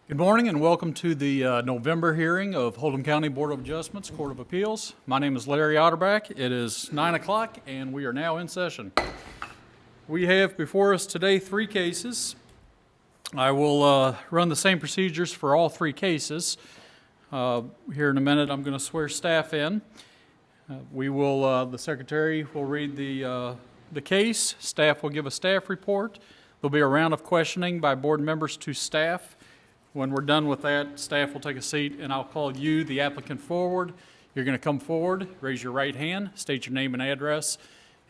Good morning and welcome to the November hearing of Oldham County Board of Adjustments, Court of Appeals. My name is Larry Otterback. It is 9 o'clock and we are now in session. We have before us today three cases. I will run the same procedures for all three cases. Here in a minute I'm going to swear staff in. The secretary will read the case. Staff will give a staff report. There'll be a round of questioning by board members to staff. When we're done with that, staff will take a seat and I'll call you, the applicant, forward. You're going to come forward, raise your right hand, state your name and address,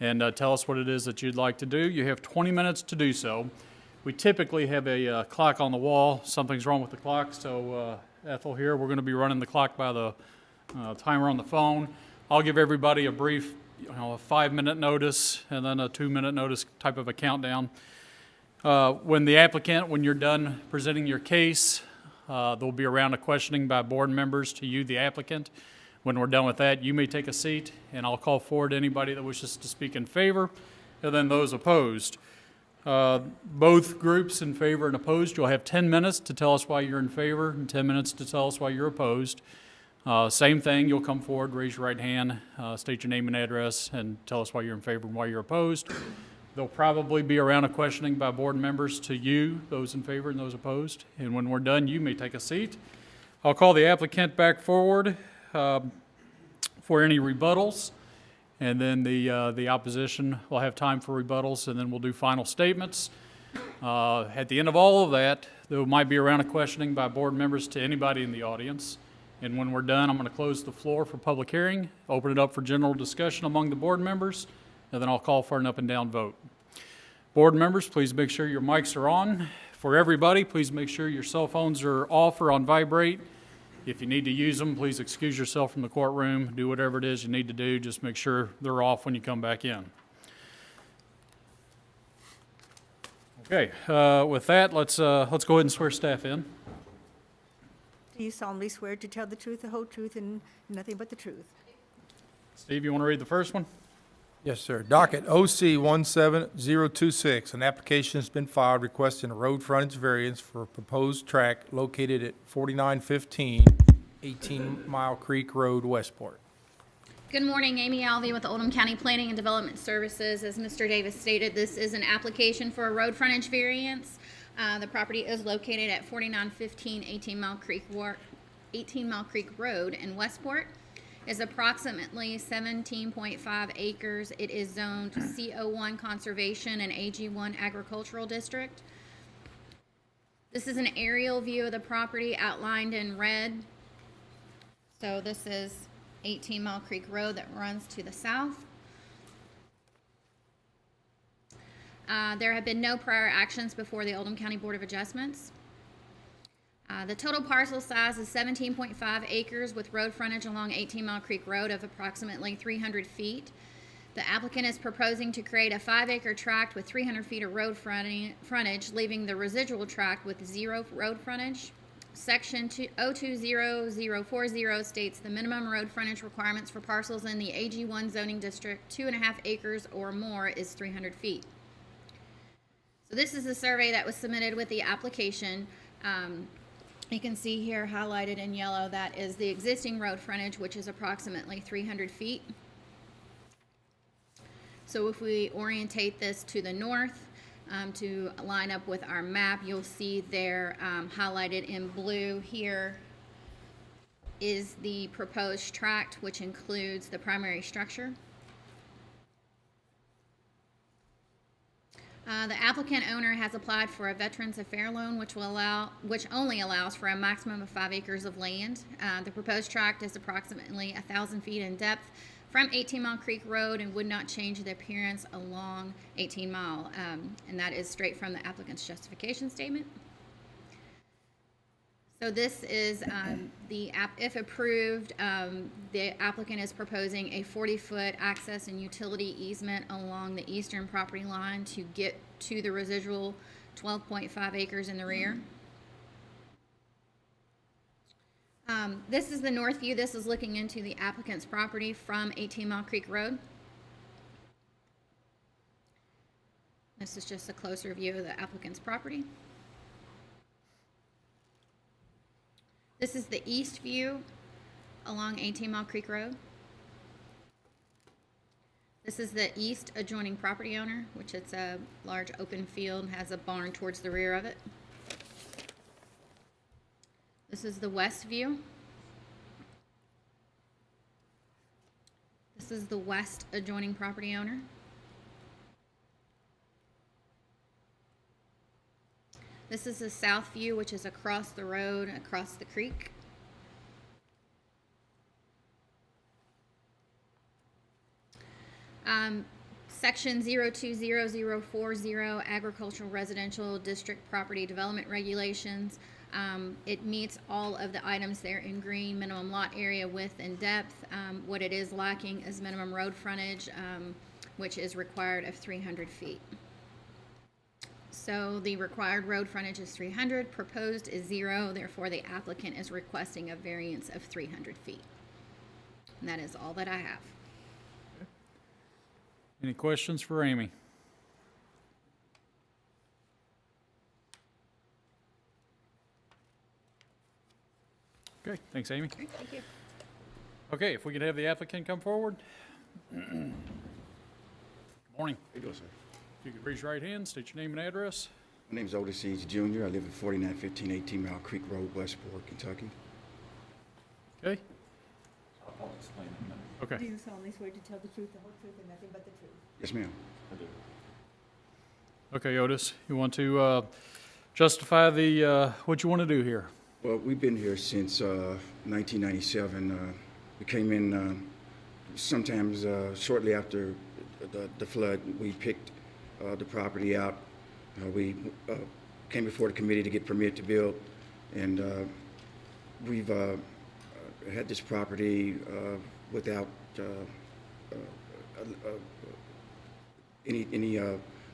and tell us what it is that you'd like to do. You have 20 minutes to do so. We typically have a clock on the wall. Something's wrong with the clock, so Ethel here, we're going to be running the clock by the timer on the phone. I'll give everybody a brief, a 5-minute notice and then a 2-minute notice type of a countdown. When you're done presenting your case, there'll be a round of questioning by board members to you, the applicant. When we're done with that, you may take a seat, and I'll call forward anybody that wishes to speak in favor, and then those opposed. Both groups in favor and opposed, you'll have 10 minutes to tell us why you're in favor and 10 minutes to tell us why you're opposed. Same thing, you'll come forward, raise your right hand, state your name and address, and tell us why you're in favor and why you're opposed. There'll probably be a round of questioning by board members to you, those in favor and those opposed. And when we're done, you may take a seat. I'll call the applicant back forward for any rebuttals. And then the opposition will have time for rebuttals, and then we'll do final statements. At the end of all of that, there might be a round of questioning by board members to anybody in the audience. And when we're done, I'm going to close the floor for public hearing, open it up for general discussion among the board members, and then I'll call for an up and down vote. Board members, please make sure your mics are on. For everybody, please make sure your cell phones are off or on vibrate. If you need to use them, please excuse yourself from the courtroom. Do whatever it is you need to do. Just make sure they're off when you come back in. Okay, with that, let's go ahead and swear staff in. Do you solemnly swear to tell the truth, the whole truth, and nothing but the truth? Steve, you want to read the first one? Yes, sir. Docket OC 17026, an application has been filed requesting a road frontage variance for a proposed tract located at 4915 18 Mile Creek Road, Westport. Good morning, Amy Alvey with the Oldham County Planning and Development Services. As Mr. Davis stated, this is an application for a road frontage variance. The property is located at 4915 18 Mile Creek Road in Westport. Is approximately 17.5 acres. It is zoned CO1 Conservation and AG1 Agricultural District. This is an aerial view of the property outlined in red. So this is 18 Mile Creek Road that runs to the south. There have been no prior actions before the Oldham County Board of Adjustments. The total parcel size is 17.5 acres with road frontage along 18 Mile Creek Road of approximately 300 feet. The applicant is proposing to create a 5-acre tract with 300 feet of road frontage, leaving the residual tract with 0 road frontage. Section 020040 states the minimum road frontage requirements for parcels in the AG1 zoning district, 2.5 acres or more, is 300 feet. So this is the survey that was submitted with the application. You can see here highlighted in yellow that is the existing road frontage, which is approximately 300 feet. So if we orientate this to the north to line up with our map, you'll see there highlighted in blue here is the proposed tract, which includes the primary structure. The applicant owner has applied for a Veterans Affairs loan, which only allows for a maximum of 5 acres of land. The proposed tract is approximately 1,000 feet in depth from 18 Mile Creek Road and would not change the appearance along 18 Mile, and that is straight from the applicant's justification statement. So this is if approved, the applicant is proposing a 40-foot access and utility easement along the eastern property line to get to the residual 12.5 acres in the rear. This is the north view. This is looking into the applicant's property from 18 Mile Creek Road. This is just a closer view of the applicant's property. This is the east view along 18 Mile Creek Road. This is the east adjoining property owner, which it's a large open field, has a barn towards the rear of it. This is the west view. This is the west adjoining property owner. This is the south view, which is across the road, across the creek. Section 020040 Agricultural Residential District Property Development Regulations. It meets all of the items there in green: minimum lot area, width, and depth. What it is lacking is minimum road frontage, which is required of 300 feet. So the required road frontage is 300, proposed is 0, therefore the applicant is requesting a variance of 300 feet. And that is all that I have. Any questions for Amy? Okay, thanks, Amy. Great, thank you. Okay, if we could have the applicant come forward. Good morning. How you doing, sir? If you could raise your right hand, state your name and address. My name is Otis Seeds Jr. I live at 4915 18 Mile Creek Road, Westport, Kentucky. Okay? I'll explain in a minute. Do Okay. you solemnly swear to tell the truth, the whole truth, and nothing but the truth? Yes, ma'am. I do. Okay, Otis, you want to justify the what you want to do here? Well, we've been here since 1997. We came in sometimes shortly after the flood. We picked the property out. We came before the committee to get permit to build, and we've had this property without any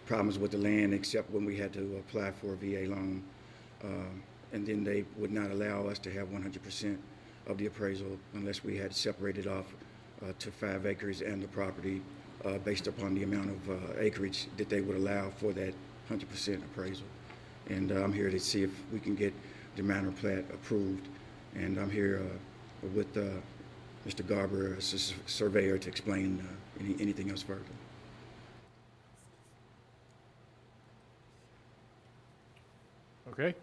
problems with the land, except when we had to apply for a VA loan. And then they would not allow us to have 100% of the appraisal unless we had separated off to 5 acres and the property based upon the amount of acreage that they would allow for that 100% appraisal. And I'm here to see if we can get the minor plat approved. And I'm here with Mr. Garber, a surveyor, to explain anything else further. Okay?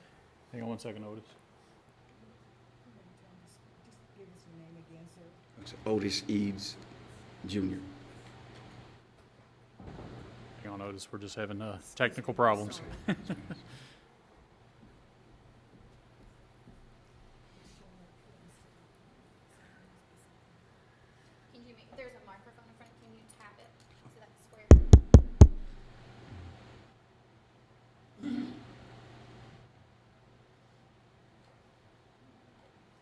Hang on one second, Otis. Just give us your name again, sir. It's Otis Eads Jr. Hang on, Otis, we're just having technical problems. Can you make, there's a microphone in front, can you tap it to that square?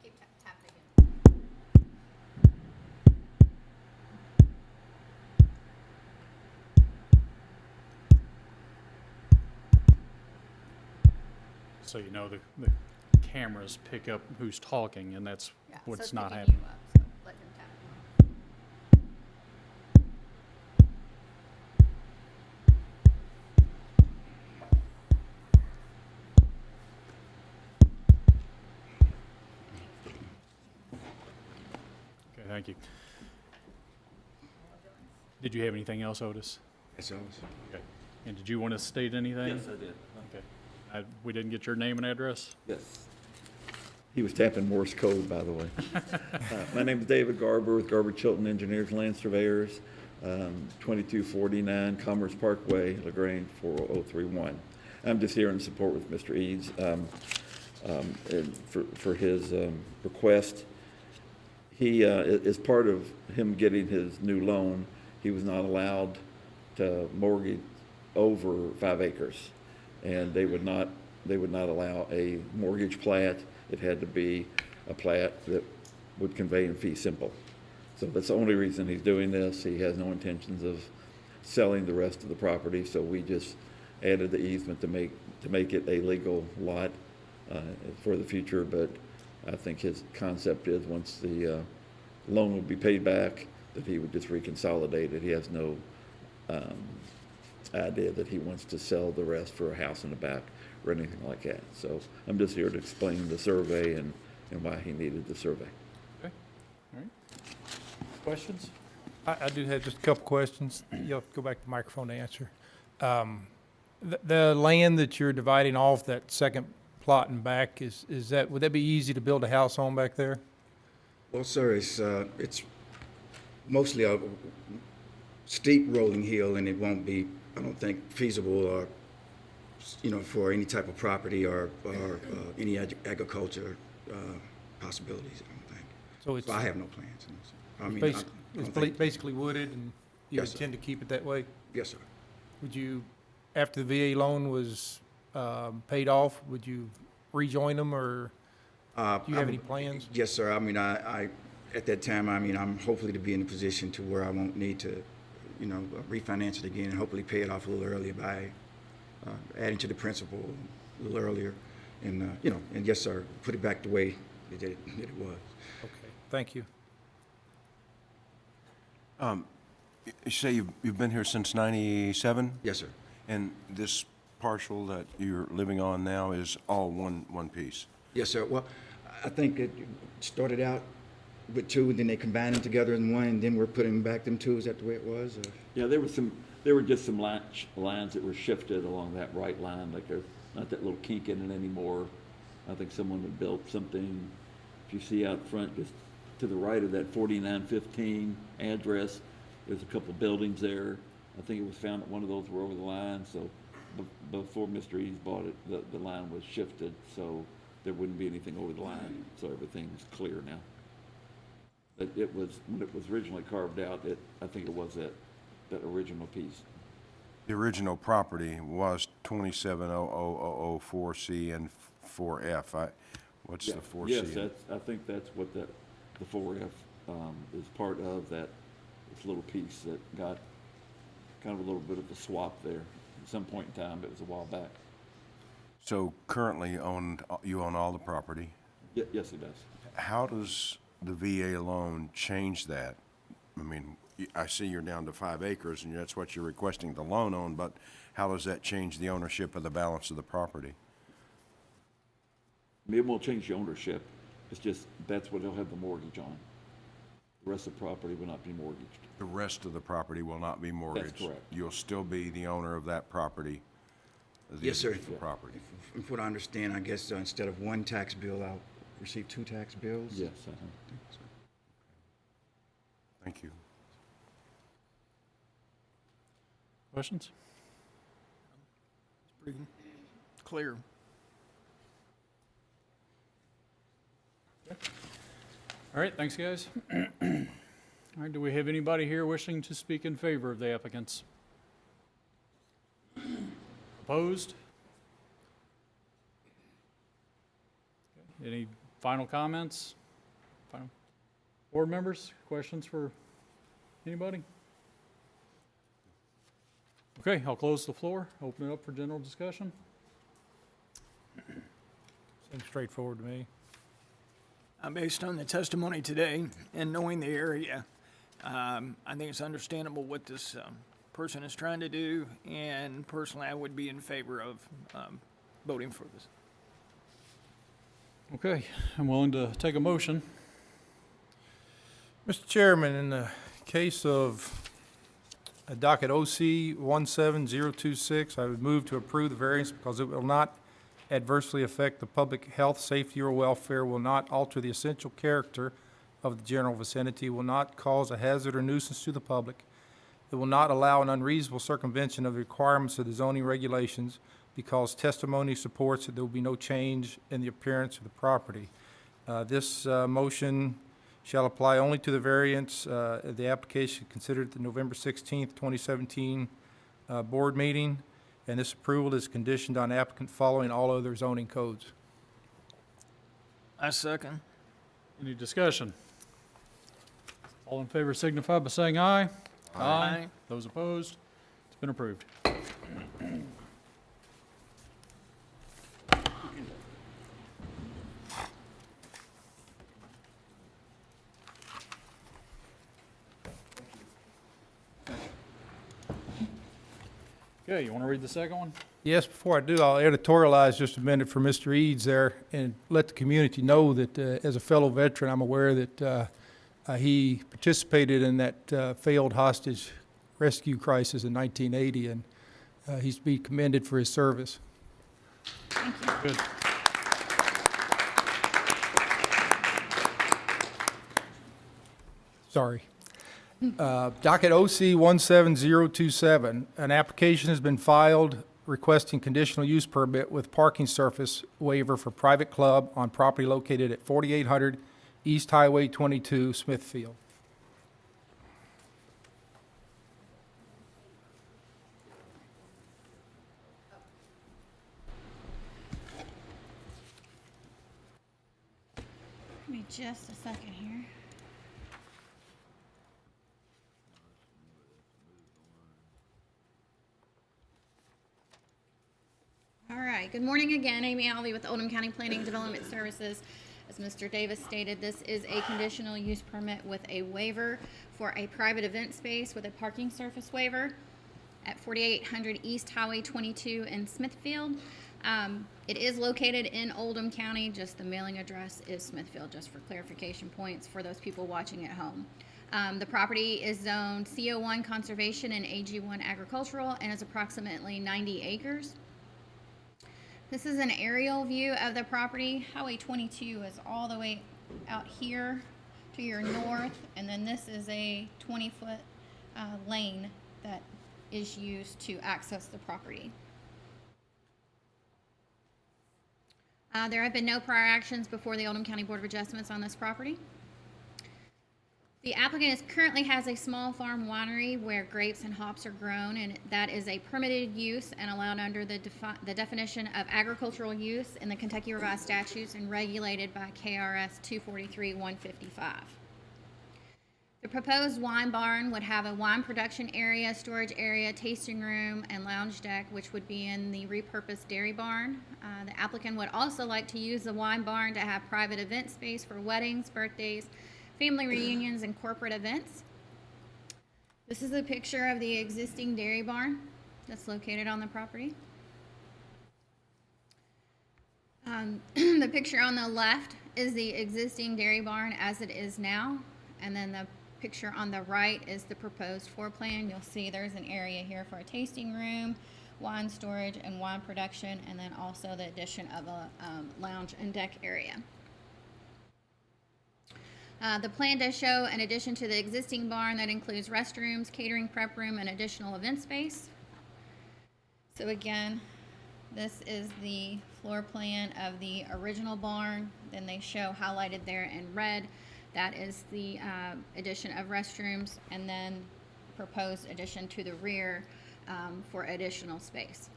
Keep tapping again. So you know the cameras pick up who's talking, and that's Yeah, so what's it's not picking happening. you up, so let him tap. Okay, thank you. Did you have anything else, Otis? That's all. Okay. And did you want to state anything? Yes, I did. Okay. We didn't get your name and address? Yes. He was tapping Morse code, by the way. My name is David Garber with Garber Chilton Engineers Land Surveyors, 2249 Commerce Parkway, LaGrange, 40031. I'm just here in support with Mr. Eads and for his request. He, as part of him getting his new loan, he was not allowed to mortgage over 5 acres. And they would not allow a mortgage plat. It had to be a plat that would convey in fee simple. So that's the only reason he's doing this. He has no intentions of selling the rest of the property, so we just added the easement to make it a legal lot for the future. But I think his concept is once the loan would be paid back, that he would just reconsolidate it. He has no idea that he wants to sell the rest for a house in the back or anything like that. So I'm just here to explain the survey and and why he needed the survey. Okay, all right. Questions? I do have just a couple questions. You'll have to go back to the microphone to answer. The land that you're dividing off, that second plot and back, is that, would that be easy to build a house on back there? Well, sir, it's mostly a steep rolling hill, and it won't be, I don't think, feasible or, for any type of property or any agriculture possibilities, I don't think. So So I have no plans. I mean, it's I don't think- basically wooded, and you Yes, sir. intend to keep it that way? Yes, sir. Would you, after the VA loan was paid off, would you rejoin them, or do you have any plans? Yes, sir. I mean, I at that time, I mean, I'm hopefully to be in a position to where I won't need to, refinance it again and hopefully pay it off a little earlier by adding to the principal a little earlier, and and yes, sir, put it back the way that it was. Okay, thank you. You say you've been here since '97, Yes, sir. and this parcel that you're living on now is all one piece? Yes, sir. Well, I think it started out with two, and then they combined them together in one, and then we're putting back them two. Is that the way it was? Or? Yeah, there were just some lines that were shifted along that right line, like there's not that little kink in it anymore. I think someone had built something, if you see out front, just to the right of that 4915 address, there's a couple of buildings there. I think it was found that one of those were over the line, so before Mr. Eads bought it, the line was shifted, so there wouldn't be anything over the line, so everything's clear now. When it was originally carved out, I think it was that original piece. The original property was 270004C and 4F. What's the 4C? Yes, I think that's what the 4F is part of, this little piece that got kind of a little bit of a swap there at some point in time. It was a while back. So currently you own all the property. Yes, it does. How does the VA loan change that? I mean, I see you're down to 5 acres, and that's what you're requesting the loan on, but how does that change the ownership of the balance of the property? It won't change the ownership. It's just that's what he'll have the mortgage on. The rest of the property will not be mortgaged. The rest of the property will not be mortgaged? correct. You'll still be the owner of that property? Yes, sir. The property? From what I understand, I guess instead of one tax bill, I'll receive two tax bills. Yes. Thank you. Questions? Pretty clear. All right, thanks, guys. All right, do we have anybody here wishing to speak in favor of the applicants? Opposed? Okay, any final comments? Board members, questions for anybody? Okay, I'll close the floor, open it up for general discussion. Seems straightforward to me. Based on the testimony today and knowing the area, I think it's understandable what this person is trying to do, and personally, I would be in favor of voting for this. Okay, I'm willing to take a motion. Mr. Chairman, in the case of docket OC 17026, I would move to approve the variance because it will not adversely affect the public health, safety, or welfare, will not alter the essential character of the general vicinity, will not cause a hazard or nuisance to the public. It will not allow an unreasonable circumvention of the requirements of the zoning regulations because testimony supports that there will be no change in the appearance of the property. This motion shall apply only to the variance, the application considered at the November 16th, 2017 board meeting, and this approval is conditioned on applicant following all other zoning codes. I second. Any discussion? All in favor signify by saying aye. Aye. Those opposed? It's been approved. Okay, you want to read the second one? Yes, before I do, I'll editorialize just a minute for Mr. Eads there and let the community know that as a fellow veteran, I'm aware that he participated in that failed hostage rescue crisis in 1980, and he's to be commended for his service. Thank you. Good. Sorry. Docket OC 17027, an application has been filed requesting conditional use permit with parking surface waiver for private club on property located at 4800 East Highway 22, Smithfield. Give me just a second here. All right, good morning again. Amy Alvey with Oldham County Planning and Development Services. As Mr. Davis stated, this is a conditional use permit with a waiver for a private event space with a parking surface waiver at 4800 East Highway 22 in Smithfield. It is located in Oldham County, just the mailing address is Smithfield, just for clarification points for those people watching at home. The property is zoned CO1 Conservation and AG1 Agricultural and is approximately 90 acres. This is an aerial view of the property. Highway 22 is all the way out here to your north, and then this is a 20-foot lane that is used to access the property. There have been no prior actions before the Oldham County Board of Adjustments on this property. The applicant currently has a small farm winery where grapes and hops are grown, and that is a permitted use and allowed under the definition of agricultural use in the Kentucky Revised Statutes and regulated by KRS 243-155. The proposed wine barn would have a wine production area, storage area, tasting room, and lounge deck, which would be in the repurposed dairy barn. The applicant would also like to use the wine barn to have private event space for weddings, birthdays, family reunions, and corporate events. This is a picture of the existing dairy barn that's located on the property. The picture on the left is the existing dairy barn as it is now, and then the picture on the right is the proposed floor plan. You'll see there's an area here for a tasting room, wine storage, and wine production, and then also the addition of a lounge and deck area. The plan does show an addition to the existing barn that includes restrooms, catering prep room, and additional event space. So again, this is the floor plan of the original barn. Then they show highlighted there in red. That is the addition of restrooms, and then proposed addition to the rear for additional space.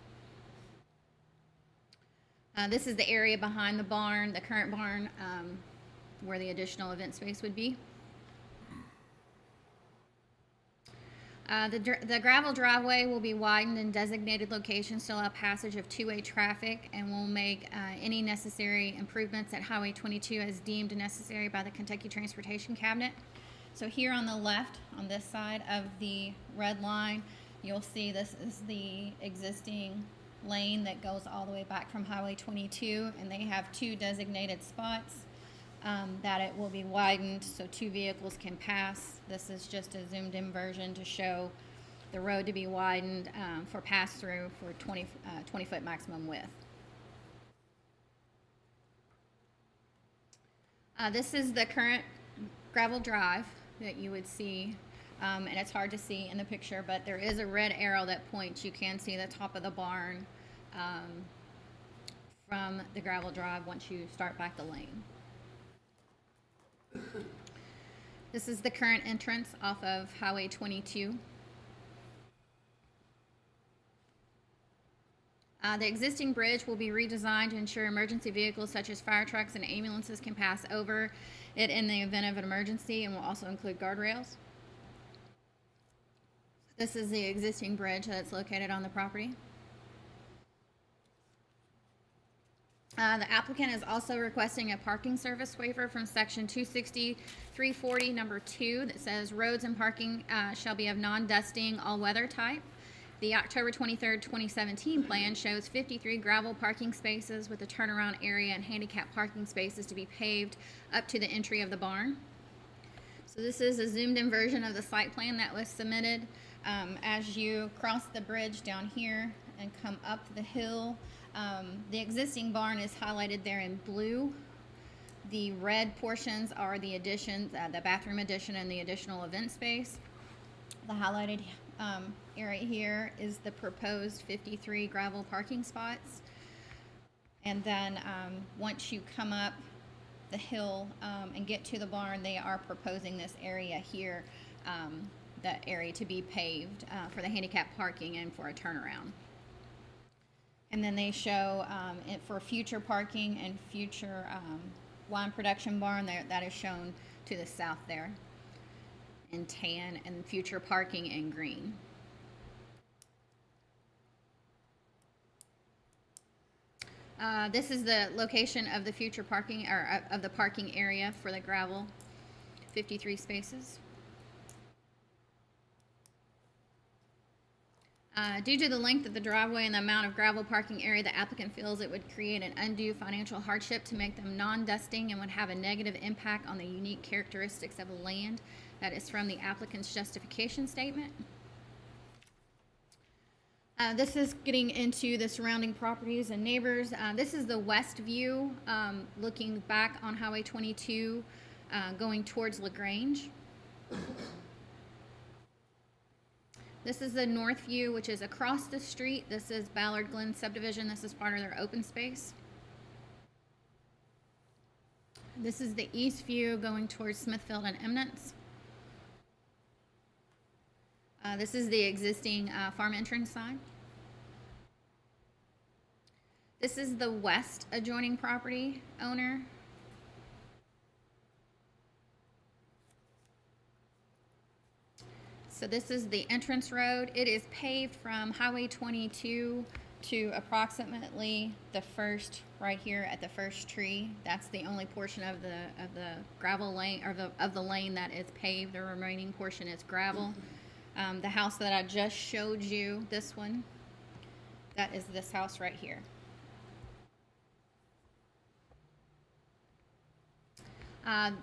This is the area behind the barn, the current barn, where the additional event space would be. The gravel driveway will be widened in designated locations to allow passage of two-way traffic, and will make any necessary improvements at Highway 22 as deemed necessary by the Kentucky Transportation Cabinet. So here on the left, on this side of the red line, you'll see this is the existing lane that goes all the way back from Highway 22, and they have two designated spots that it will be widened so two vehicles can pass. This is just a zoomed in version to show the road to be widened for pass through for 20 foot maximum width. This is the current gravel drive that you would see, and it's hard to see in the picture, but there is a red arrow that points. You can see the top of the barn from the gravel drive once you start back the lane. This is the current entrance off of Highway 22. The existing bridge will be redesigned to ensure emergency vehicles such as fire trucks and ambulances can pass over it in the event of an emergency, and will also include guardrails. This is the existing bridge that's located on the property. The applicant is also requesting a parking service waiver from section 260-340 number 2 that says roads and parking shall be of non-dusting all-weather type. The October 23rd, 2017 plan shows 53 gravel parking spaces with a turnaround area and handicap parking spaces to be paved up to the entry of the barn. So this is a zoomed-in version of the site plan that was submitted. As you cross the bridge down here and come up the hill, the existing barn is highlighted there in blue. The red portions are the additions, the bathroom addition and the additional event space. The highlighted area here is the proposed 53 gravel parking spots. And then once you come up the hill and get to the barn, they are proposing this area here, that area to be paved for the handicap parking and for a turnaround. And then they show it for future parking and future wine production barn there, that is shown to the south there in tan, and future parking in green. This is the location of the future parking, or of the parking area for the gravel, 53 spaces. Due to the length of the driveway and the amount of gravel parking area, the applicant feels it would create an undue financial hardship to make them non-dusting and would have a negative impact on the unique characteristics of the land. That is from the applicant's justification statement. This is getting into the surrounding properties and neighbors. This is the west view, looking back on Highway 22, going towards LaGrange. This is the north view, which is across the street. This is Ballard Glen subdivision. This is part of their open space. This is the east view going towards Smithfield and Eminence. This is the existing farm entrance side. This is the west adjoining property owner. So this is the entrance road. It is paved from Highway 22 to approximately the first, right here at the first tree. That's the only portion of the gravel lane, or of the lane that is paved. The remaining portion is gravel. The house that I just showed you, this one, that is this house right here.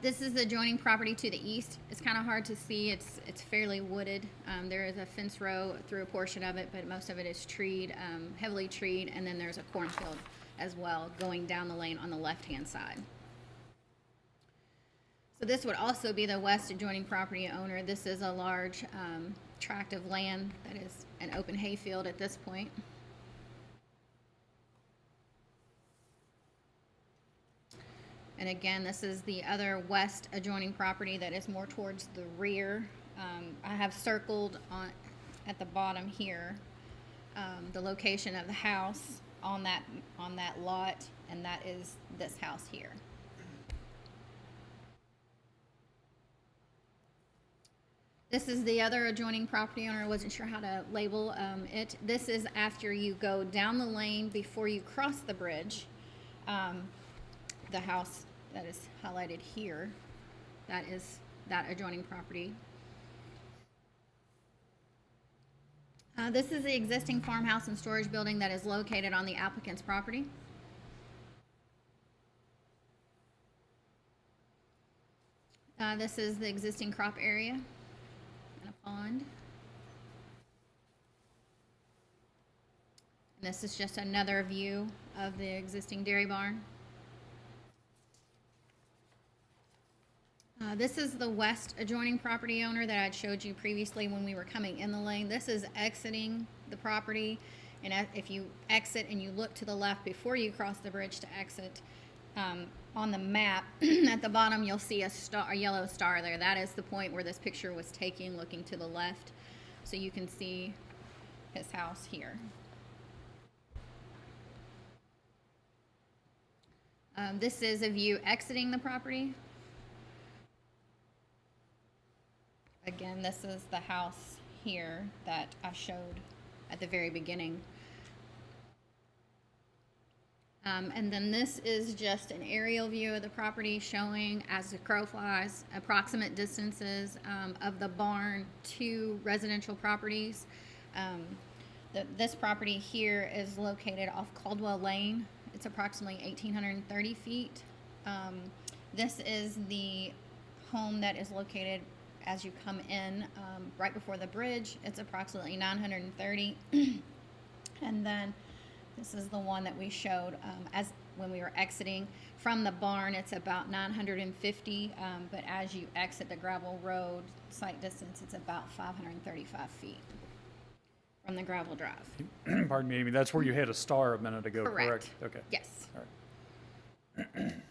This is the adjoining property to the east. It's kind of hard to see. It's fairly wooded. There is a fence row through a portion of it, but most of it is treed, heavily treed, and then there's a cornfield as well going down the lane on the left-hand side. So this would also be the west adjoining property owner. This is a large tract of land that is an open hayfield at this point. And again, this is the other west adjoining property that is more towards the rear. I have circled on at the bottom here the location of the house on that lot, and that is this house here. This is the other adjoining property owner. I wasn't sure how to label it. This is after you go down the lane before you cross the bridge. The house that is highlighted here, that is that adjoining property. This is the existing farmhouse and storage building that is located on the applicant's property. This is the existing crop area and a pond. And this is just another view of the existing dairy barn. This is the west adjoining property owner that I showed you previously when we were coming in the lane. This is exiting the property, and if you exit and you look to the left before you cross the bridge to exit, on the map at the bottom you'll see a yellow star there. That is the point where this picture was taken, looking to the left. So you can see his house here. This is a view exiting the property. Again, this is the house here that I showed at the very beginning. And then this is just an aerial view of the property showing, as the crow flies, approximate distances of the barn to residential properties. This property here is located off Caldwell Lane. It's approximately 1,830 feet. This is the home that is located as you come in, right before the bridge. It's approximately 930. And then this is the one that we showed as when we were exiting from the barn. It's about 950, but as you exit the gravel road site distance, it's about 535 feet from the gravel drive. Pardon me, Amy, that's where you had a star a minute ago, correct? Okay. Yes. All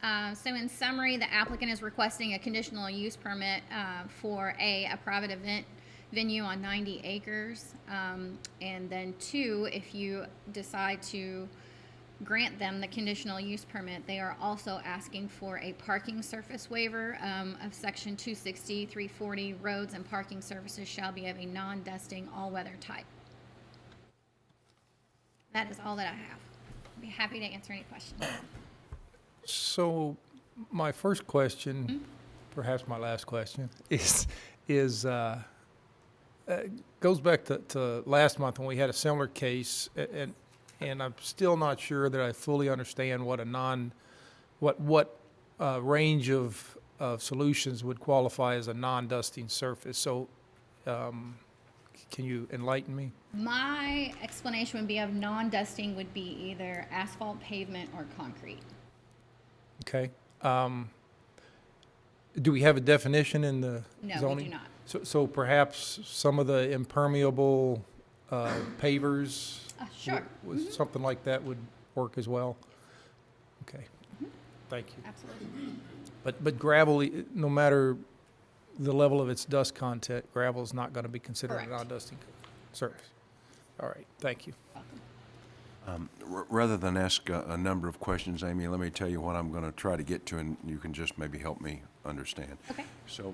right. So in summary, the applicant is requesting a conditional use permit for a private event venue on 90 acres. And then 2, if you decide to grant them the conditional use permit, they are also asking for a parking surface waiver of section 260, 340, roads and parking surfaces shall be of a non-dusting, all-weather type. That is all that I have. I'd be happy to answer any questions. So my first question, perhaps my last question, is goes back to last month when we had a similar case, and I'm still not sure that I fully understand what range of solutions would qualify as a non-dusting surface. So can you enlighten me? My explanation would be of non-dusting would be either asphalt, pavement, or concrete. Okay. Do we have a definition in the No, zoning? we do not. So perhaps some of the impermeable pavers? Sure. Something like that would work as well? Okay. Thank you. Absolutely. But gravel, no matter the level of its dust content, gravel is not going to be considered a Correct. non-dusting surface. All right, thank you. Rather than ask a number of questions, Amy, let me tell you what I'm going to try to get to, and you can just maybe help me understand. Okay. So,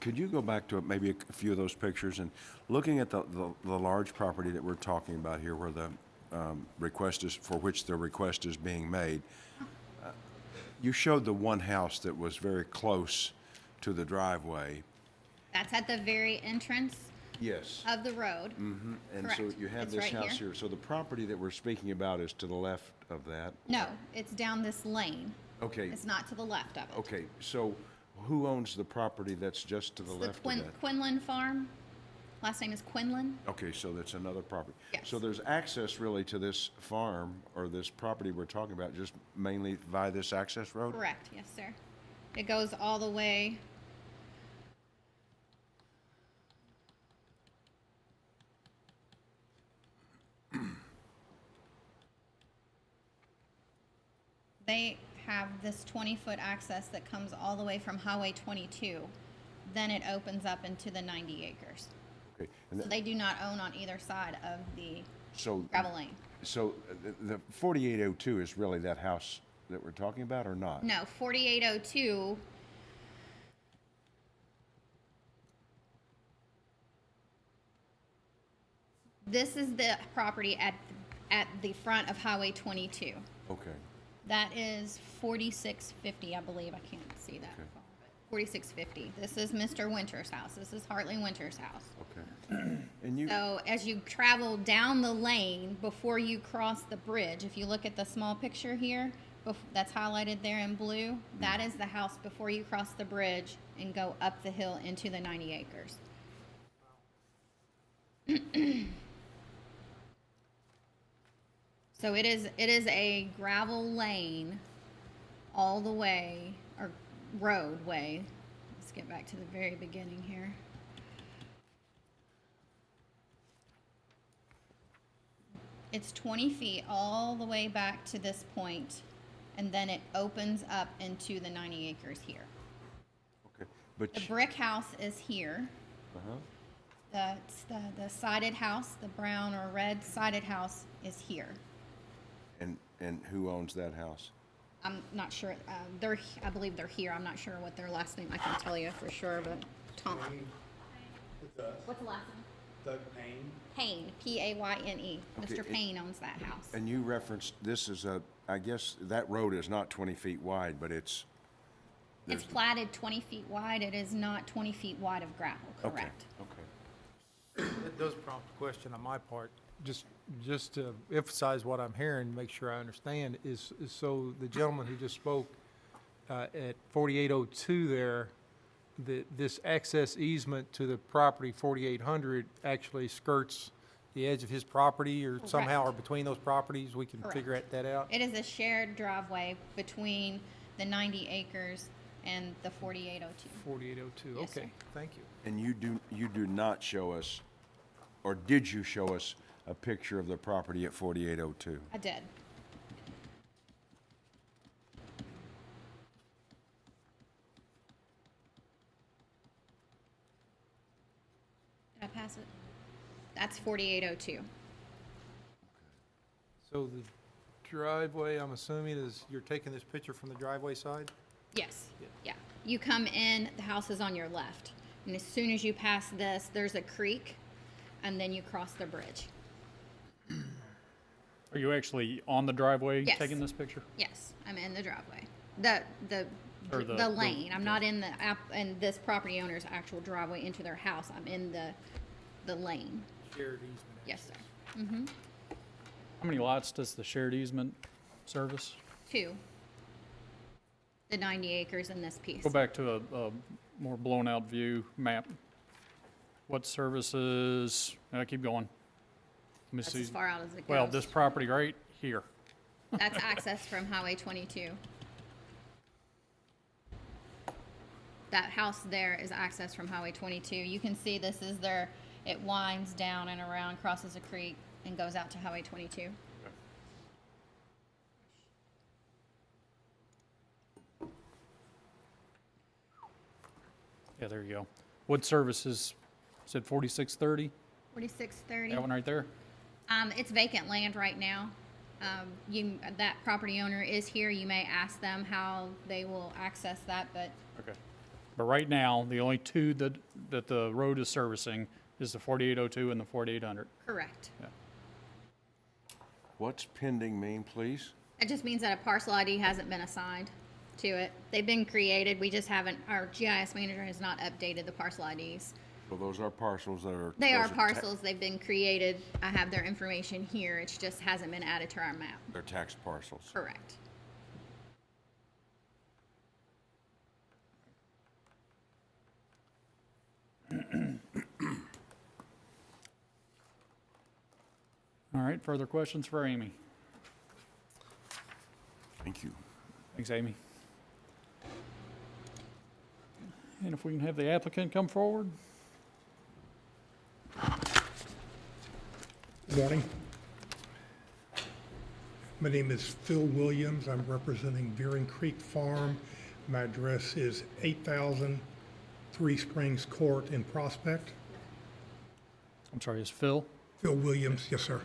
could you go back to maybe a few of those pictures and looking at the large property that we're talking about here, where the request is for which the request is being made? You showed the one house that was very close to the driveway. That's at the very entrance Yes. of the road. And Correct. so you have It's this right house here. here. So the property that we're speaking about is to the left of that? No, it's down this lane. Okay. It's not to the left of it. Okay, so who owns the property that's just to the It's the left of that? Quinlan Farm. Last name is Quinlan. Okay, so that's another property. Yes. So there's access really to this farm or this property we're talking about just mainly via this access road? Correct. Yes, sir. It goes all the way. They have this 20-foot access that comes all the way from Highway 22. Then it opens up into the 90 acres. Okay, and So they do not own on either side of the so, gravel lane. so the 4802 is really that house that we're talking about or not? No, 4802. This is the property at the front of Highway 22. Okay, That is 4650, I believe. I can't see that. Okay. far, but 4650. This is Mr. Winter's house. This is Hartley Winter's house. okay. And you, So as you travel down the lane before you cross the bridge, if you look at the small picture here, that's highlighted there in blue, that is the house before you cross the bridge and go up the hill into the 90 acres. So it is a gravel lane all the way, or roadway. Let's get back to the very beginning here. It's 20 feet all the way back to this point, and then it opens up into the 90 acres here. okay, but, The brick house is here. The sided house, the brown or red sided house is here. and who owns that house? I'm not sure, I believe they're here. I'm not sure what their last name, I can tell you for sure, but Tom. What's the last name? Doug Payne. Payne, P-A-Y-N-E. Okay, Mr. Payne owns that house. And you referenced, this is I guess that road is not 20 feet wide, but it's, It's platted 20 feet wide. It is not 20 feet wide of gravel, okay, correct? okay. That does prompt a question on my part. just to emphasize what I'm hearing, make sure I understand, is so the gentleman who just spoke at 4802 there, this access easement to the property 4800 actually skirts the edge of his property or somehow, or Correct. between those properties? We can figure that out? It is a shared driveway between the 90 acres and the 4802. 4802, Yes, sir. okay, thank you. And you do not show us, or did you show us a picture of the property at 4802? I did. Did I pass it? That's 4802. So the driveway, I'm assuming, is, you're taking this picture from the driveway side? Yes, yeah. You come in, the house is on your left. And as soon as you pass this, there's a creek, and then you cross the bridge. Are you actually on the driveway Yes. taking this picture? Yes, I'm in the driveway. Or The lane. I'm not in in this property owner's actual driveway into their house. I'm in the lane. Shared easement. Yes, sir. How many lots does the shared easement service? 2. The 90 acres in this piece. Go back to a more blown out view map. What services, keep going. Let me That's see. as far out as it goes. Well, this property right here. That's access from Highway 22. That house there is access from Highway 22. You can see this is it winds down and around, crosses a creek, and goes out to Highway 22. Yeah, there you go. What services, said 4630? 4630. That one right there? It's vacant land right now. That property owner is here. You may ask them how they will access that, but Okay. But right now, the only two that the road is servicing is the 4802 and the 4800. correct. What's pending mean, please? It just means that a parcel ID hasn't been assigned to it. They've been created. We just haven't, our GIS manager has not updated the parcel IDs. So those are parcels that are. They are those ta- parcels. They've been created. I have their information here. It just hasn't been added to our map. They're tax parcels. Correct. All right, further questions for Amy? Thank you. Thanks, Amy. And if we can have the applicant come forward? Good morning. My name is Phil Williams. I'm representing Veering Creek Farm. My address is 8000 Three Springs Court in Prospect. I'm sorry, is Phil? Phil Williams, yes, sir.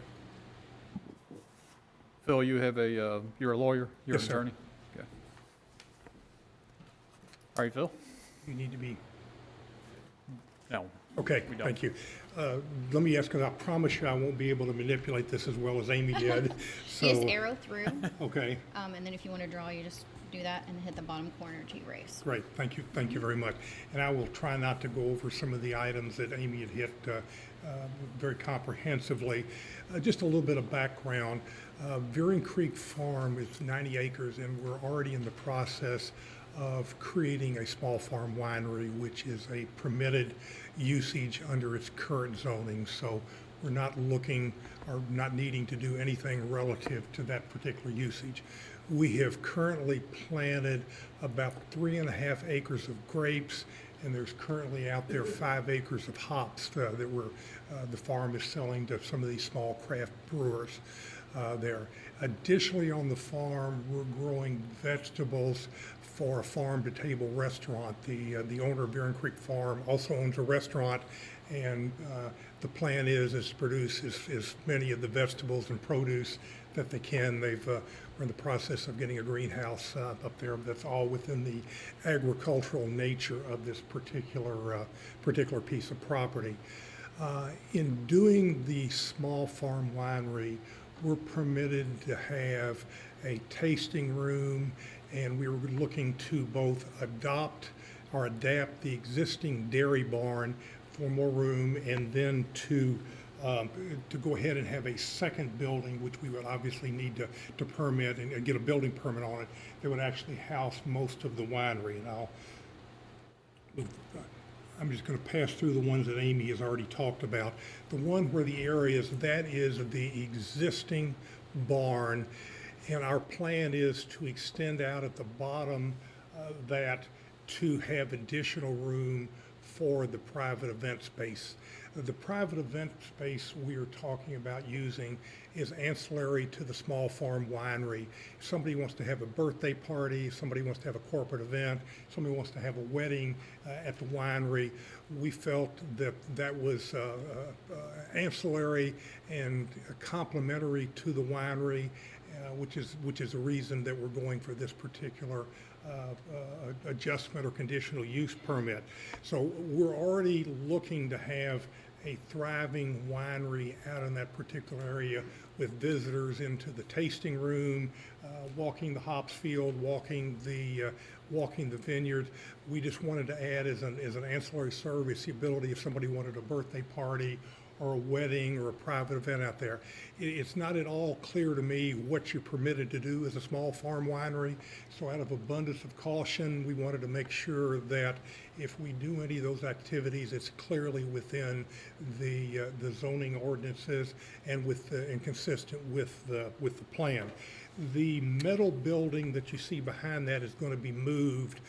Phil, you have you're a lawyer? You're Yes, an sir. attorney? Okay. All right, Phil? You need to be, No. okay, We don't. thank you. Let me ask, because I promise you I won't be able to manipulate this as well as Amy did. You just So, arrow through, okay. and then if you want to draw, you just do that and hit the bottom corner to erase. Great, thank you very much. And I will try not to go over some of the items that Amy had hit very comprehensively. Just a little bit of background. Veering Creek Farm is 90 acres, and we're already in the process of creating a small farm winery, which is a permitted usage under its current zoning. So we're not looking or not needing to do anything relative to that particular usage. We have currently planted about 3.5 acres of grapes, and there's currently out there 5 acres of hops that the farm is selling to some of these small craft brewers there. Additionally, on the farm, we're growing vegetables for a farm-to-table restaurant. The owner of Veering Creek Farm also owns a restaurant, and the plan is to produce as many of the vegetables and produce that they can. We're in the process of getting a greenhouse up there. That's all within the agricultural nature of this particular piece of property. In doing the small farm winery, we're permitted to have a tasting room, and we were looking to both adopt or adapt the existing dairy barn for more room, and then to to go ahead and have a second building, which we would obviously need to permit and get a building permit on it, that would actually house most of the winery. And I'm just going to pass through the ones that Amy has already talked about. The one where the area is, that is the existing barn, and our plan is to extend out at the bottom that to have additional room for the private event space. The private event space we are talking about using is ancillary to the small farm winery. If somebody wants to have a birthday party, somebody wants to have a corporate event, somebody wants to have a wedding at the winery, we felt that that was ancillary and complementary to the winery, which is the reason that we're going for this particular adjustment or conditional use permit. So we're already looking to have a thriving winery out in that particular area with visitors into the tasting room, walking the hops field, walking the vineyard. We just wanted to add as an ancillary service the ability if somebody wanted a birthday party or a wedding or a private event out there. It's not at all clear to me what you're permitted to do as a small farm winery. So out of abundance of caution, we wanted to make sure that if we do any of those activities, it's clearly within the zoning ordinances and and consistent with the plan. The metal building that you see behind that is going to be moved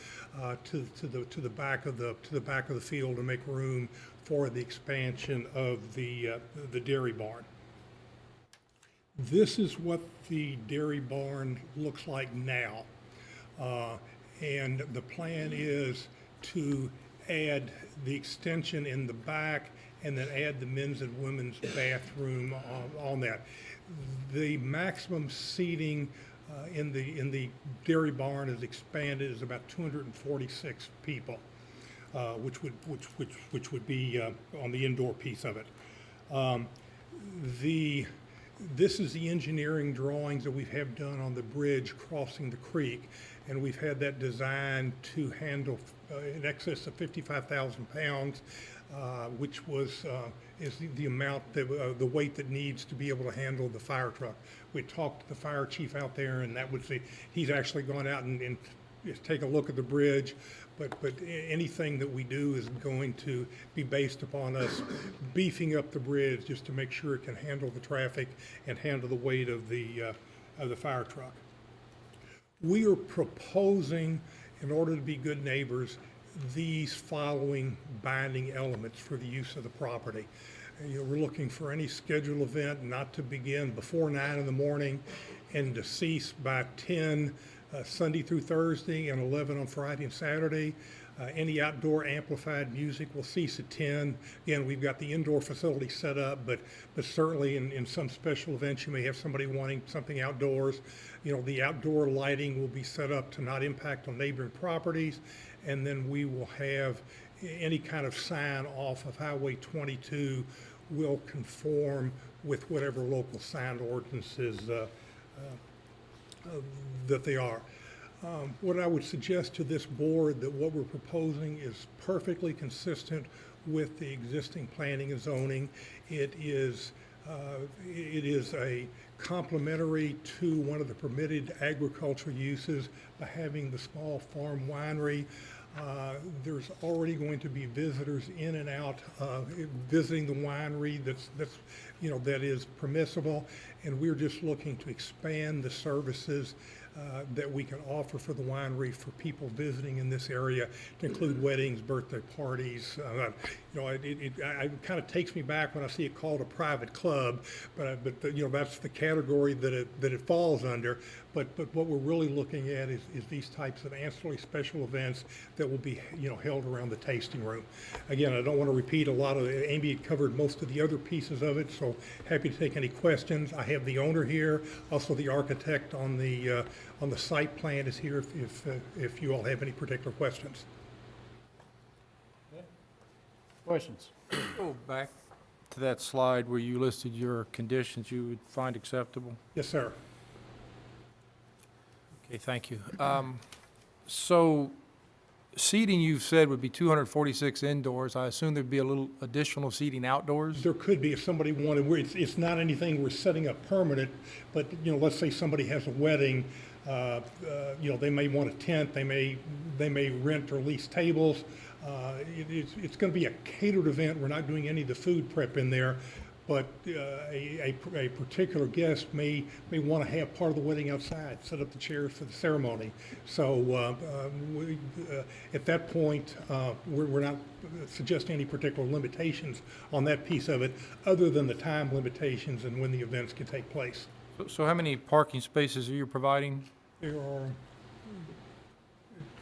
to the back of the field to make room for the expansion of the dairy barn. This is what the dairy barn looks like now. And the plan is to add the extension in the back and then add the men's and women's bathroom on that. The maximum seating in the dairy barn is expanded is about 246 people, which would be on the indoor piece of it. This is the engineering drawings that we have done on the bridge crossing the creek, and we've had that designed to handle in excess of 55,000 pounds, which is the amount that the weight that needs to be able to handle the fire truck. We talked to the fire chief out there, and he's actually gone out and just take a look at the bridge. But anything that we do is going to be based upon us beefing up the bridge just to make sure it can handle the traffic and handle the weight of the fire truck. We are proposing, in order to be good neighbors, these following binding elements for the use of the property. We're looking for any scheduled event not to begin before 9 in the morning and to cease by 10 Sunday through Thursday and 11 on Friday and Saturday. Any outdoor amplified music will cease at 10. Again, we've got the indoor facility set up, but certainly in some special events, you may have somebody wanting something outdoors. The outdoor lighting will be set up to not impact on neighboring properties. And then we will have any kind of sign off of Highway 22 will conform with whatever local sign ordinances that they are. What I would suggest to this board that what we're proposing is perfectly consistent with the existing planning and zoning. It is a complementary to one of the permitted agricultural uses by having the small farm winery. There's already going to be visitors in and out visiting the winery that is permissible, and we're just looking to expand the services that we can offer for the winery for people visiting in this area, to include weddings, birthday parties. It kind of takes me back when I see it called a private club, but that's the category that it falls under. But what we're really looking at is these types of ancillary special events that will be held around the tasting room. Again, I don't want to repeat a lot of it. Amy had covered most of the other pieces of it, so happy to take any questions. I have the owner here, also the architect on the site plan is here if you all have any particular questions. Questions? Go back to that slide where you listed your conditions you would find acceptable. Yes, sir. Okay, thank you. So seating you've said would be 246 indoors. I assume there'd be a little additional seating outdoors? There could be if somebody wanted, it's not anything we're setting up permanent, but, let's say somebody has a wedding, they may want a tent, they may rent or lease tables. It's gonna be a catered event. We're not doing any of the food prep in there, but a particular guest may want to have part of the wedding outside, set up the chairs for the ceremony. So at that point, we're not suggesting any particular limitations on that piece of it, other than the time limitations and when the events can take place. So how many parking spaces are you providing? There are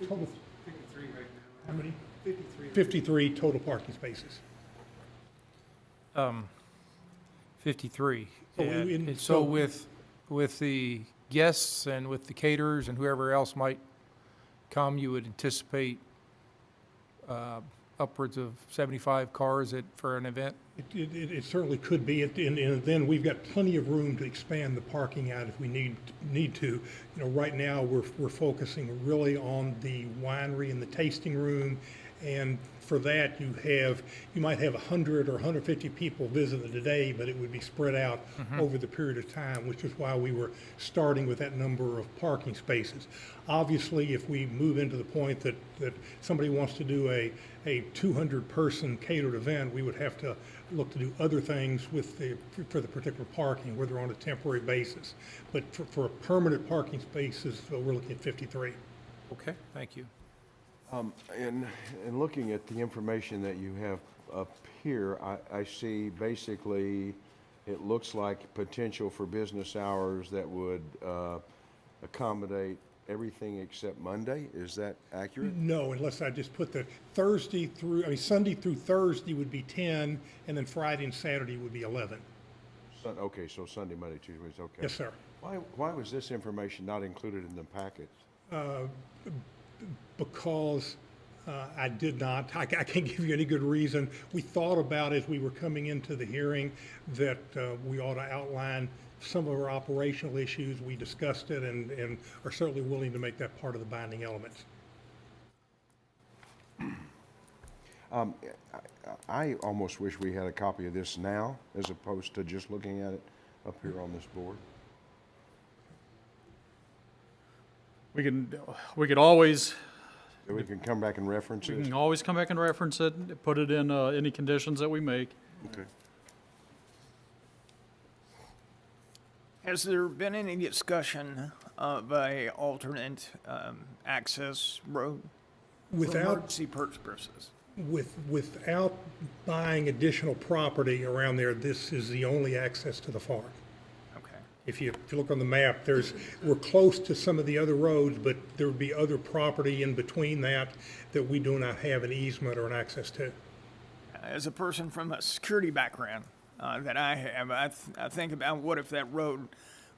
total, 53 right now. How many? 53 total parking spaces. 53. So And so with the guests and with the caterers and whoever else might come, you would anticipate upwards of 75 cars for an event? It certainly could be, and then we've got plenty of room to expand the parking out if we need to. Right now, we're focusing really on the winery and the tasting room, and for that, you might have 100 or 150 people visiting today, but it would be spread out over the period of time, which is why we were starting with that number of parking spaces. Obviously, if we move into the point that somebody wants to do a 200-person catered event, we would have to look to do other things for the particular parking, whether on a temporary basis. But for permanent parking spaces, we're looking at 53. Okay, thank you. In looking at the information that you have up here, I see basically, it looks like potential for business hours that would accommodate everything except Monday. Is that accurate? No, unless I just put the Sunday through Thursday would be 10, and then Friday and Saturday would be 11. Okay, so Sunday, Monday, Tuesday, Wednesday, okay. Yes, sir. Why was this information not included in the packet? Because I did not. I can't give you any good reason. We thought about as we were coming into the hearing that we ought to outline some of our operational issues. We discussed it and are certainly willing to make that part of the binding elements. I almost wish we had a copy of this now, as opposed to just looking at it up here on this board. We could always, So we can come back and reference we it? can always come back and reference it, put it in any conditions that we make. Okay. Has there been any discussion of a alternate access road for Without emergency purposes? without buying additional property around there, this is the only access to the farm. Okay. If you look on the map, we're close to some of the other roads, but there would be other property in between that we do not have an easement or an access to. As a person from a security background that I have, I think about what if that road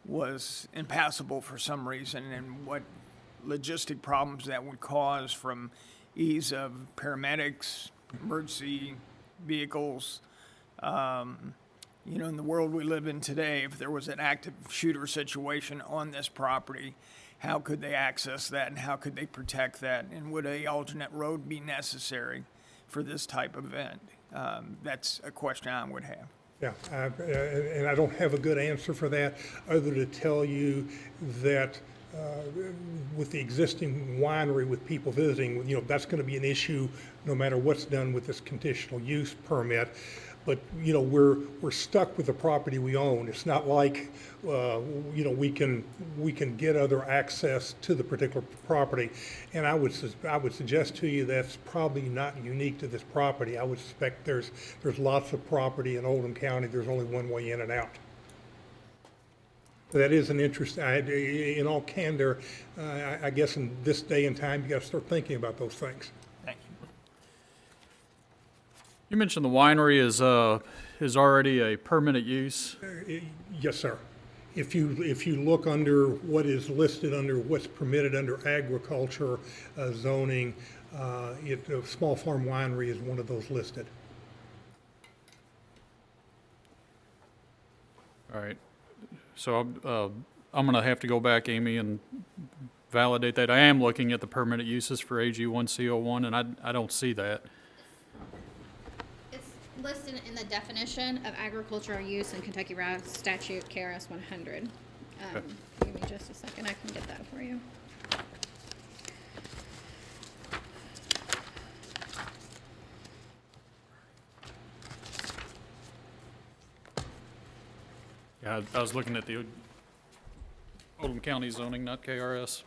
was impassable for some reason and what logistic problems that would cause from ease of paramedics, emergency vehicles. In the world we live in today, if there was an active shooter situation on this property, how could they access that and how could they protect that? And would an alternate road be necessary for this type of event? That's a question I would have. Yeah, and I don't have a good answer for that, other to tell you that with the existing winery with people visiting, that's going to be an issue no matter what's done with this conditional use permit. But, we're stuck with the property we own. It's not like, we can get other access to the particular property. And I would suggest to you that's probably not unique to this property. I would suspect there's lots of property in Oldham County. There's only one way in and out. That is an interest. In all candor, I guess in this day and time, you got to start thinking about those things. Thank you. You mentioned the winery is already a permanent use. Yes, sir. If you look under what is listed under what's permitted under agriculture zoning, a small farm winery is one of those listed. All right. So I'm going to have to go back, Amy, and validate that. I am looking at the permitted uses for AG1 CO1, and I don't see that. It's listed in the definition of agricultural use in Kentucky Route Statute KRS 100. Give me just a second, I can get that for you. Yeah, I was looking at the Oldham County zoning, not KRS.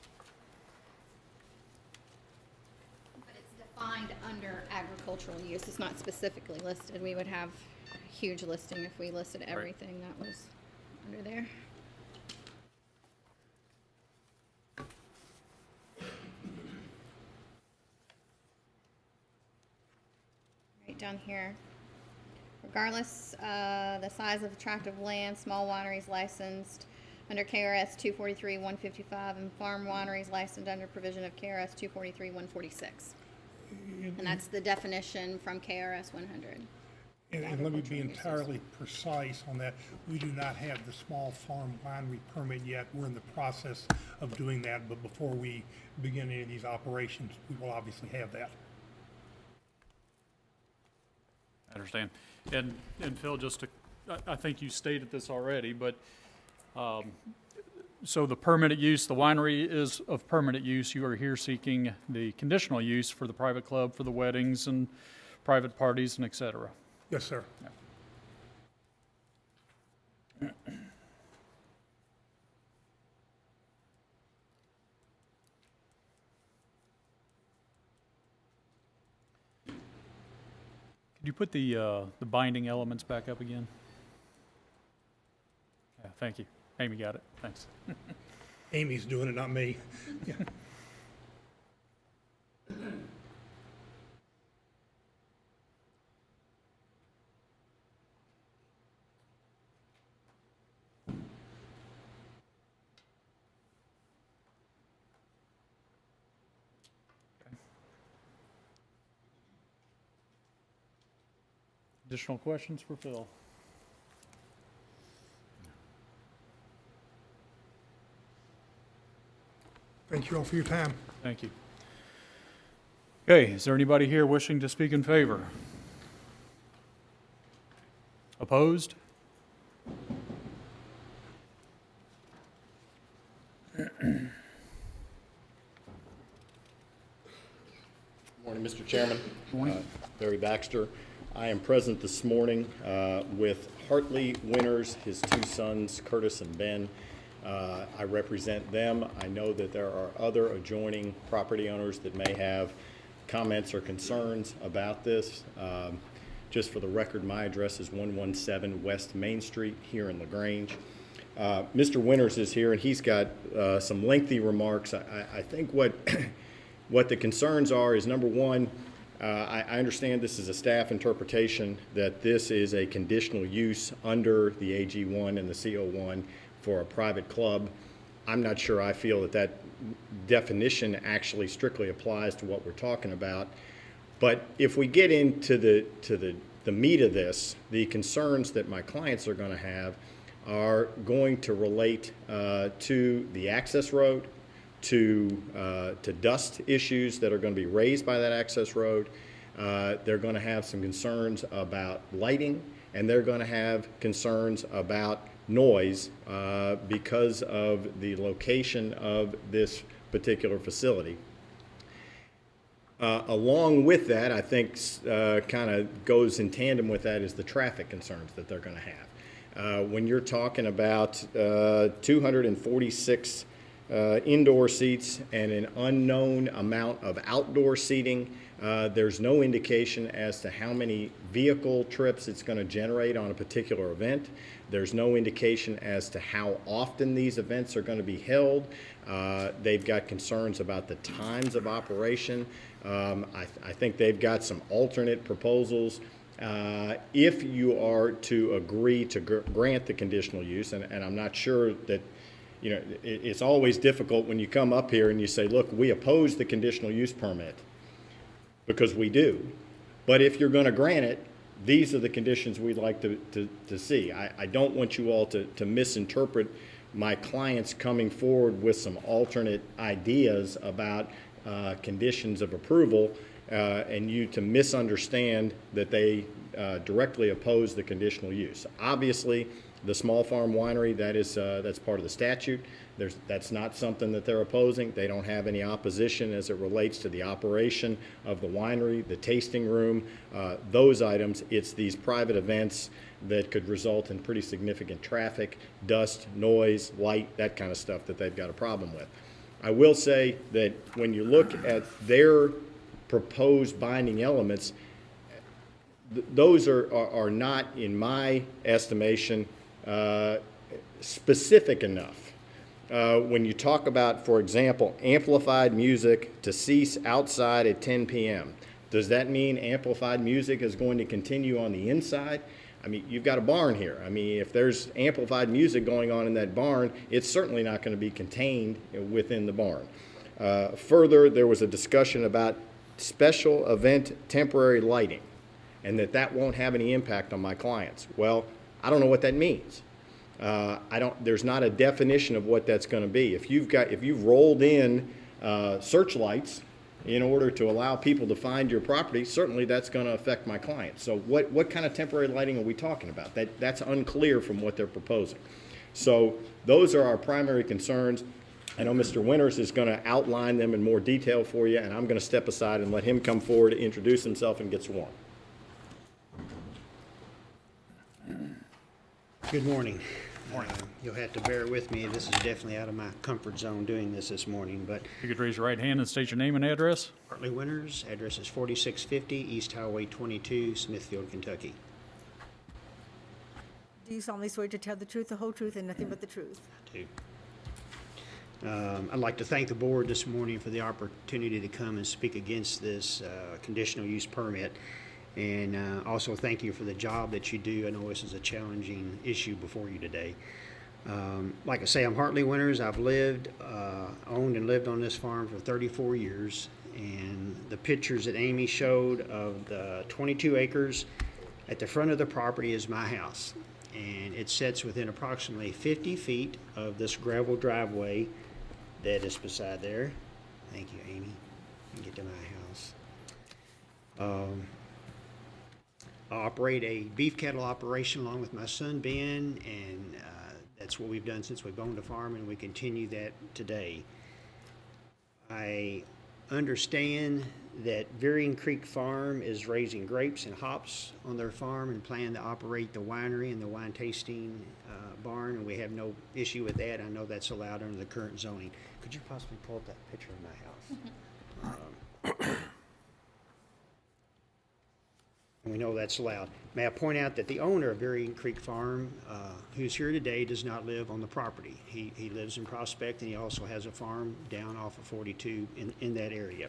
But it's defined under agricultural use. It's not specifically listed. We would have a huge listing if we listed everything that was under there. Right down here. Regardless, the size of the tract of land, small wineries licensed under KRS 243-155 and farm wineries licensed under provision of KRS 243-146. And that's the definition from KRS 100. And let me be entirely precise on that. We do not have the small farm winery permit yet. We're in the process of doing that, but before we begin any of these operations, we will obviously have that. I understand. And Phil, I think you stated this already, but, so the permitted use, the winery is of permitted use. You are here seeking the conditional use for the private club, for the weddings and private parties and et cetera. Yes, sir. Could you put the binding elements back up again? Yeah, thank you. Amy got it. Thanks. Amy's doing it, not me. Yeah. Additional questions for Phil? Thank you all for your time. Thank you. Okay, is there anybody here wishing to speak in favor? Opposed? Morning, Mr. Chairman. Morning. Barry Baxter. I am present this morning with Hartley Winters, his two sons, Curtis and Ben. I represent them. I know that there are other adjoining property owners that may have comments or concerns about this. Just for the record, my address is 117 West Main Street here in LaGrange. Mr. Winters is here, and he's got some lengthy remarks. I think what the concerns are is, number one, I understand this is a staff interpretation that this is a conditional use under the AG1 and the CO1 for a private club. I'm not sure I feel that that definition actually strictly applies to what we're talking about. But if we get into the meat of this, the concerns that my clients are going to have are going to relate to the access road, to dust issues that are going to be raised by that access road. They're going to have some concerns about lighting, and they're going to have concerns about noise because of the location of this particular facility. Along with that, I think kind of goes in tandem with that is the traffic concerns that they're going to have. When you're talking about 246 indoor seats and an unknown amount of outdoor seating, there's no indication as to how many vehicle trips it's going to generate on a particular event. There's no indication as to how often these events are going to be held. They've got concerns about the times of operation. I think they've got some alternate proposals. If you are to agree to grant the conditional use, and I'm not sure that, you know, it's always difficult when you come up here and you say, look, we oppose the conditional use permit, because we do. But if you're going to grant it, these are the conditions we'd like to see. I don't want you all to misinterpret my clients coming forward with some alternate ideas about conditions of approval, and you to misunderstand that they directly oppose the conditional use. Obviously, the small farm winery, that's part of the statute. That's not something that they're opposing. They don't have any opposition as it relates to the operation of the winery, the tasting room, those items. It's these private events that could result in pretty significant traffic, dust, noise, light, that kind of stuff that they've got a problem with. I will say that when you look at their proposed binding elements, those are not, in my estimation, specific enough. When you talk about, for example, amplified music to cease outside at 10 p.m., does that mean amplified music is going to continue on the inside? I mean, you've got a barn here. I mean, if there's amplified music going on in that barn, it's certainly not going to be contained within the barn. Further, there was a discussion about special event temporary lighting, and that won't have any impact on my clients. Well, I don't know what that means. There's not a definition of what that's going to be. If you've rolled in searchlights in order to allow people to find your property, certainly that's going to affect my clients. So what kind of temporary lighting are we talking about? That's unclear from what they're proposing. So those are our primary concerns. I know Mr. Winters is going to outline them in more detail for you, and I'm going to step aside and let him come forward to introduce himself and get sworn. Good morning. You'll have to bear with me. This is definitely out of my comfort zone doing this morning, but If you could raise your right hand and state your name and address. Hartley Winters, address is 4650 East Highway 22, Smithfield, Kentucky. Do you solemnly swear to tell the truth, the whole truth, and nothing but the truth? I do. I'd like to thank the board this morning for the opportunity to come and speak against this conditional use permit. And also thank you for the job that you do. I know this is a challenging issue before you today. Like I say, I'm Hartley Winters. I've owned and lived on this farm for 34 years. And the pictures that Amy showed of the 22 acres at the front of the property is my house. And it sits within approximately 50 feet of this gravel driveway that is beside there. Thank you, Amy. You can get to my house. I operate a beef cattle operation along with my son Ben, and that's what we've done since we've owned a farm, and we continue that today. I understand that Veering Creek Farm is raising grapes and hops on their farm and plan to operate the winery and the wine tasting barn, and we have no issue with that. I know that's allowed under the current zoning. Could you possibly pull up that picture of my house? We know that's allowed. May I point out that the owner of Veering Creek Farm, who's here today, does not live on the property. He lives in Prospect, and he also has a farm down off of 42 in that area.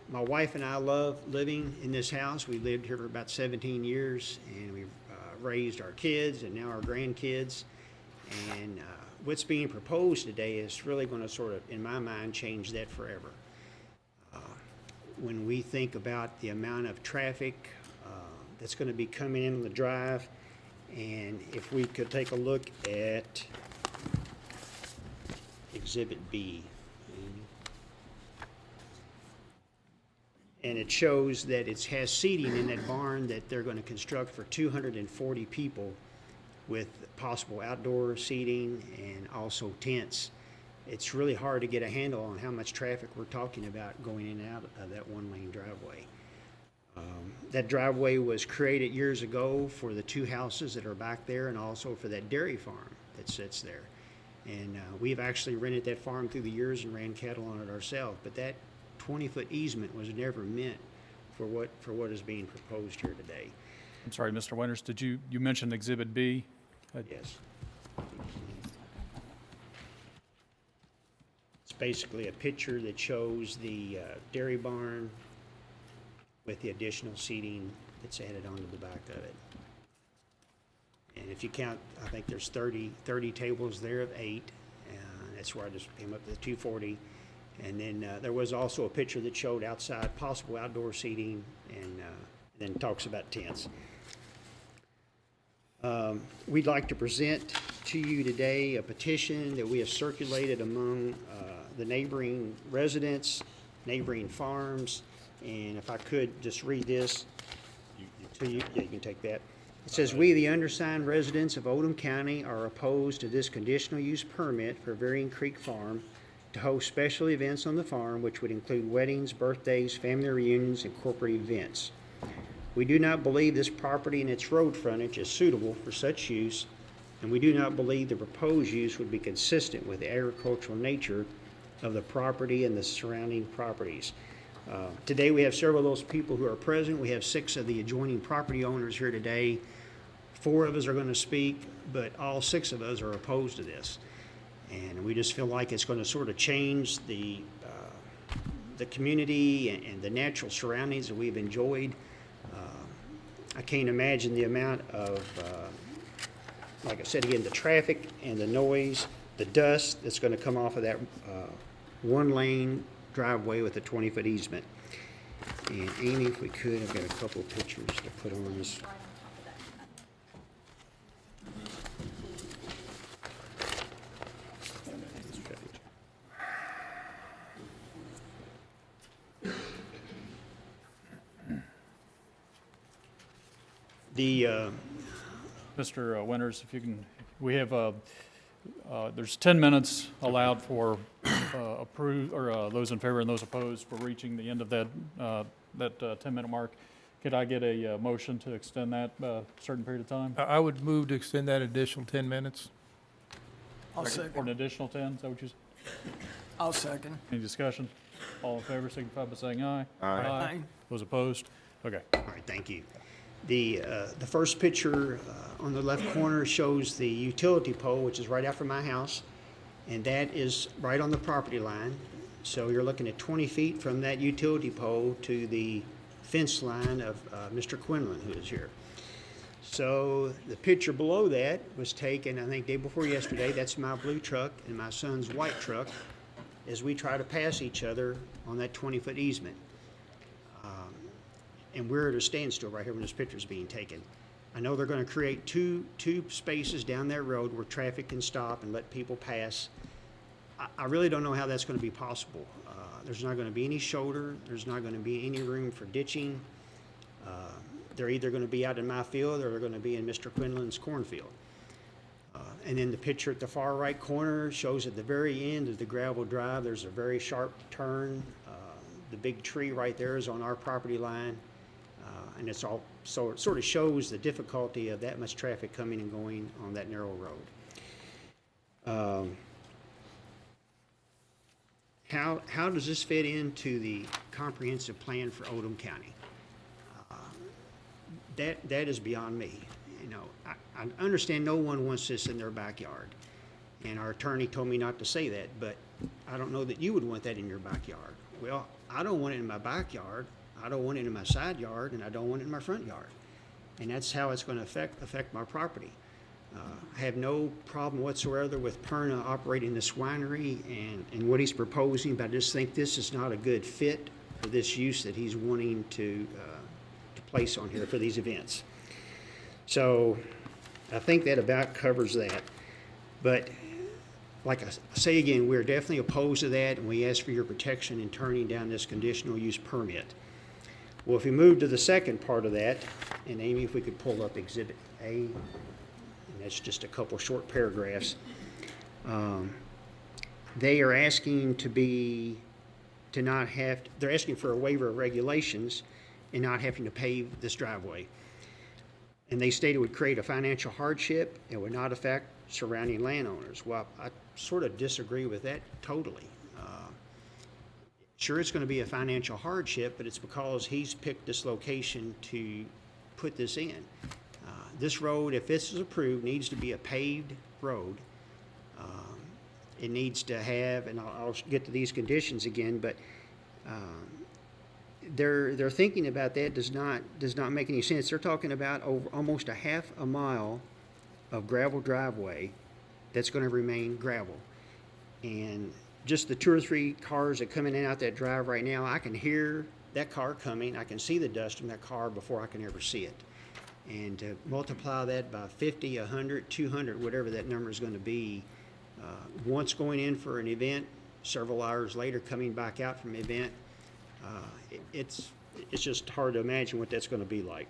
My wife and I love living in this house. We lived here for about 17 years, and we've raised our kids and now our grandkids. And what's being proposed today is really going to sort of, in my mind, change that forever. When we think about the amount of traffic that's going to be coming in on the drive, and if we could take a look at Exhibit B. And it shows that it has seating in that barn that they're going to construct for 240 people with possible outdoor seating and also tents. It's really hard to get a handle on how much traffic we're talking about going in and out of that one-lane driveway. That driveway was created years ago for the two houses that are back there and also for that dairy farm that sits there. And we've actually rented that farm through the years and ran cattle on it ourselves. But that 20-foot easement was never meant for what is being proposed here today. I'm sorry, Mr. Winters, you mentioned Exhibit B? Yes. It's basically a picture that shows the dairy barn with the additional seating that's added onto the back of it. And if you count, I think there's 30 tables there of 8. That's where I just came up to the 240. And then there was also a picture that showed outside possible outdoor seating and then talks about tents. We'd like to present to you today a petition that we have circulated among the neighboring residents, neighboring farms, and if I could just read this to you. Yeah, you can take that. It says, "We, the undersigned residents of Oldham County, are opposed to this conditional use permit for Varying Creek Farm to host special events on the farm, which would include weddings, birthdays, family reunions, and corporate events. We do not believe this property and its road frontage is suitable for such use, and we do not believe the proposed use would be consistent with the agricultural nature of the property and the surrounding properties." Today, we have several of those people who are present. We have 6 of the adjoining property owners here today. 4 of us are going to speak, but all 6 of us are opposed to this. And we just feel like it's going to sort of change the community and the natural surroundings that we've enjoyed. I can't imagine the amount of, like I said again, the traffic and the noise, the dust that's going to come off of that one-lane driveway with a 20-foot easement. And Amy, if we could, I've got a couple of pictures to put on this. Mr. Winters, if you can, we have, there's 10 minutes allowed for approve, or those in favor and those opposed. We're reaching the end of that 10-minute mark. Could I get a motion to extend that certain period of time? I would move to extend that additional 10 minutes. I'll For second. an additional 10, is that what you said? I'll second. Any discussion? All in favor, signify by saying aye. Aye. Those opposed? Okay. All right, thank you. The first picture on the left corner shows the utility pole, which is right out from my house, and that is right on the property line. So you're looking at 20 feet from that utility pole to the fence line of Mr. Quinlan, who is here. So the picture below that was taken, I think, day before yesterday. That's my blue truck and my son's white truck as we try to pass each other on that 20-foot easement. And we're at a standstill right here when this picture is being taken. I know they're going to create two spaces down that road where traffic can stop and let people pass. I really don't know how that's going to be possible. There's not going to be any shoulder. There's not going to be any room for ditching. They're either going to be out in my field or they're going to be in Mr. Quinlan's cornfield. And then the picture at the far right corner shows at the very end of the gravel drive, there's a very sharp turn. The big tree right there is on our property line. And it's all, so it sort of shows the difficulty of that much traffic coming and going on that narrow road. How does this fit into the comprehensive plan for Oldham County? That is beyond me. You know, I understand no one wants this in their backyard, and our attorney told me not to say that, but I don't know that you would want that in your backyard. Well, I don't want it in my backyard. I don't want it in my side yard, and I don't want it in my front yard. And that's how it's going to affect my property. I have no problem whatsoever with Perna operating this winery and what he's proposing, but I just think this is not a good fit for this use that he's wanting to place on here for these events. So I think that about covers that. But like I say again, we're definitely opposed to that, and we ask for your protection in turning down this conditional use permit. Well, if we move to the second part of that, and Amy, if we could pull up Exhibit A, and that's just a couple short paragraphs. They are asking they're asking for a waiver of regulations and not having to pave this driveway. And they state it would create a financial hardship and would not affect surrounding landowners. Well, I sort of disagree with that totally. Sure, it's going to be a financial hardship, but it's because he's picked this location to put this in. This road, if this is approved, needs to be a paved road. It needs to have, and I'll get to these conditions again, but they're thinking about that does not make any sense. They're talking about almost a half a mile of gravel driveway that's going to remain gravel. And just the 2 or 3 cars that come in and out that drive right now, I can hear that car coming. I can see the dust from that car before I can ever see it. And to multiply that by 50, 100, 200, whatever that number is going to be, once going in for an event, several hours later coming back out from the event, it's just hard to imagine what that's going to be like.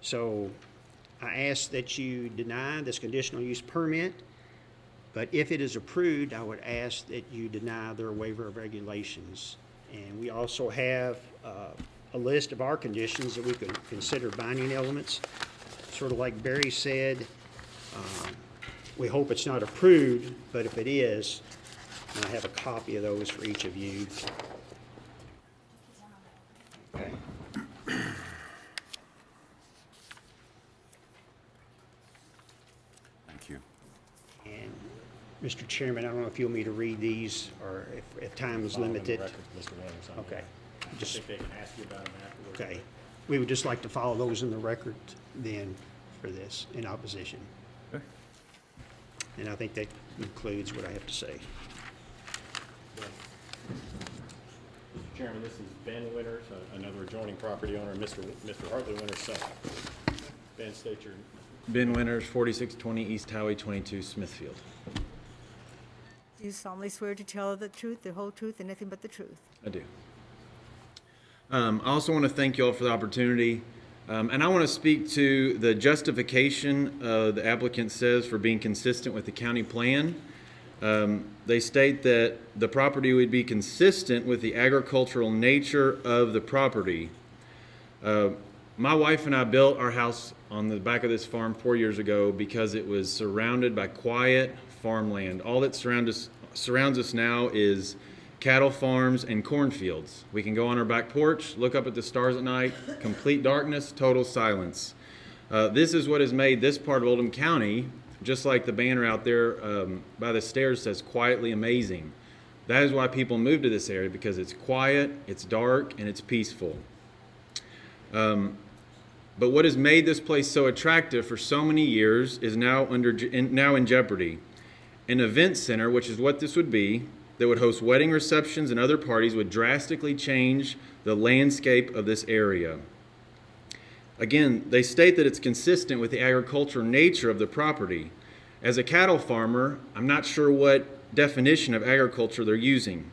So I ask that you deny this conditional use permit, but if it is approved, I would ask that you deny their waiver of regulations. And we also have a list of our conditions that we could consider binding elements. Sort of like Barry said, we hope it's not approved, but if it is, I have a copy of those for each of you. Okay. Thank you. And Mr. Chairman, I don't know if you want me to read these or if time is limited. Mr. Winters, on Okay. that. Just, I think they can ask you about them afterwards. okay. We would just like to follow those in the record then for this in opposition. Okay. And I think that concludes what I have to say. Mr. Chairman, this is Ben Winters, another adjoining property owner, and Mr. Hartley Winters' son. Ben, state your Ben Winters, 4620 East Highway 22, Smithfield. Do you solemnly swear to tell the truth, the whole truth, and nothing but the truth? I do. I also want to thank you all for the opportunity. And I want to speak to the justification the applicant says for being consistent with the county plan. They state that the property would be consistent with the agricultural nature of the property. My wife and I built our house on the back of this farm 4 years ago because it was surrounded by quiet farmland. All that surrounds us now is cattle farms and cornfields. We can go on our back porch, look up at the stars at night, complete darkness, total silence. This is what has made this part of Oldham County, just like the banner out there by the stairs says, quietly amazing. That is why people move to this area, because it's quiet, it's dark, and it's peaceful. But what has made this place so attractive for so many years is now in jeopardy. An event center, which is what this would be, that would host wedding receptions and other parties, would drastically change the landscape of this area. Again, they state that it's consistent with the agricultural nature of the property. As a cattle farmer, I'm not sure what definition of agriculture they're using.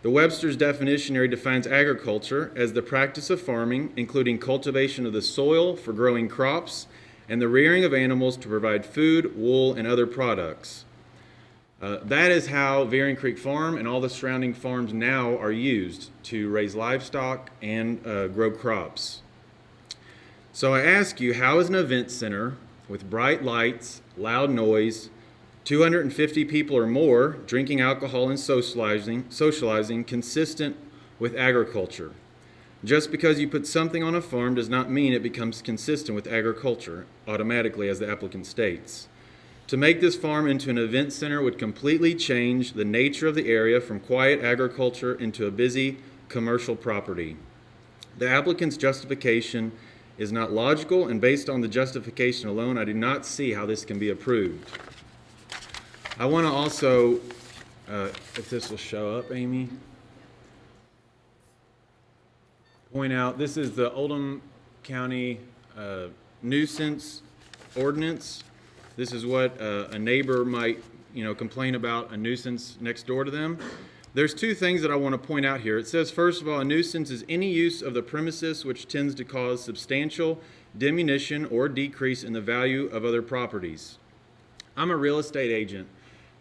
The Webster's Definitionary defines agriculture as the practice of farming, including cultivation of the soil for growing crops and the rearing of animals to provide food, wool, and other products. That is how Veering Creek Farm and all the surrounding farms now are used to raise livestock and grow crops. So I ask you, how is an event center with bright lights, loud noise, 250 people or more drinking alcohol and socializing consistent with agriculture? Just because you put something on a farm does not mean it becomes consistent with agriculture automatically, as the applicant states. To make this farm into an event center would completely change the nature of the area from quiet agriculture into a busy commercial property. The applicant's justification is not logical, and based on the justification alone, I do not see how this can be approved. I want to also, if this will show up, Amy, point out this is the Oldham County nuisance ordinance. This is what a neighbor might, complain about a nuisance next door to them. There's two things that I want to point out here. It says, first of all, a nuisance is any use of the premises which tends to cause substantial diminution or decrease in the value of other properties. I'm a real estate agent,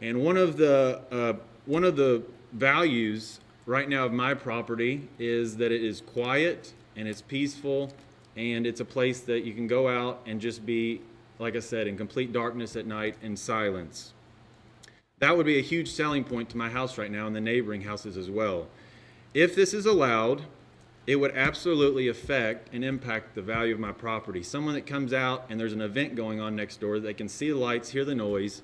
and one of the values right now of my property is that it is quiet and it's peaceful, and it's a place that you can go out and just be, like I said, in complete darkness at night and silence. That would be a huge selling point to my house right now and the neighboring houses as well. If this is allowed, it would absolutely affect and impact the value of my property. Someone that comes out and there's an event going on next door, they can see the lights, hear the noise,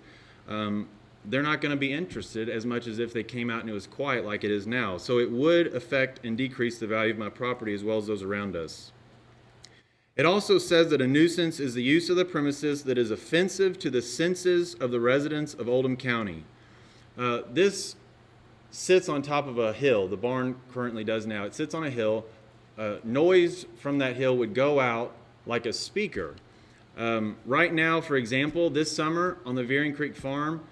they're not going to be interested as much as if they came out and it was quiet like it is now. So it would affect and decrease the value of my property as well as those around us. It also says that a nuisance is the use of the premises that is offensive to the senses of the residents of Oldham County. This sits on top of a hill. The barn currently does now. It sits on a hill. Noise from that hill would go out like a speaker. Right now, for example, this summer on the Veering Creek Farm,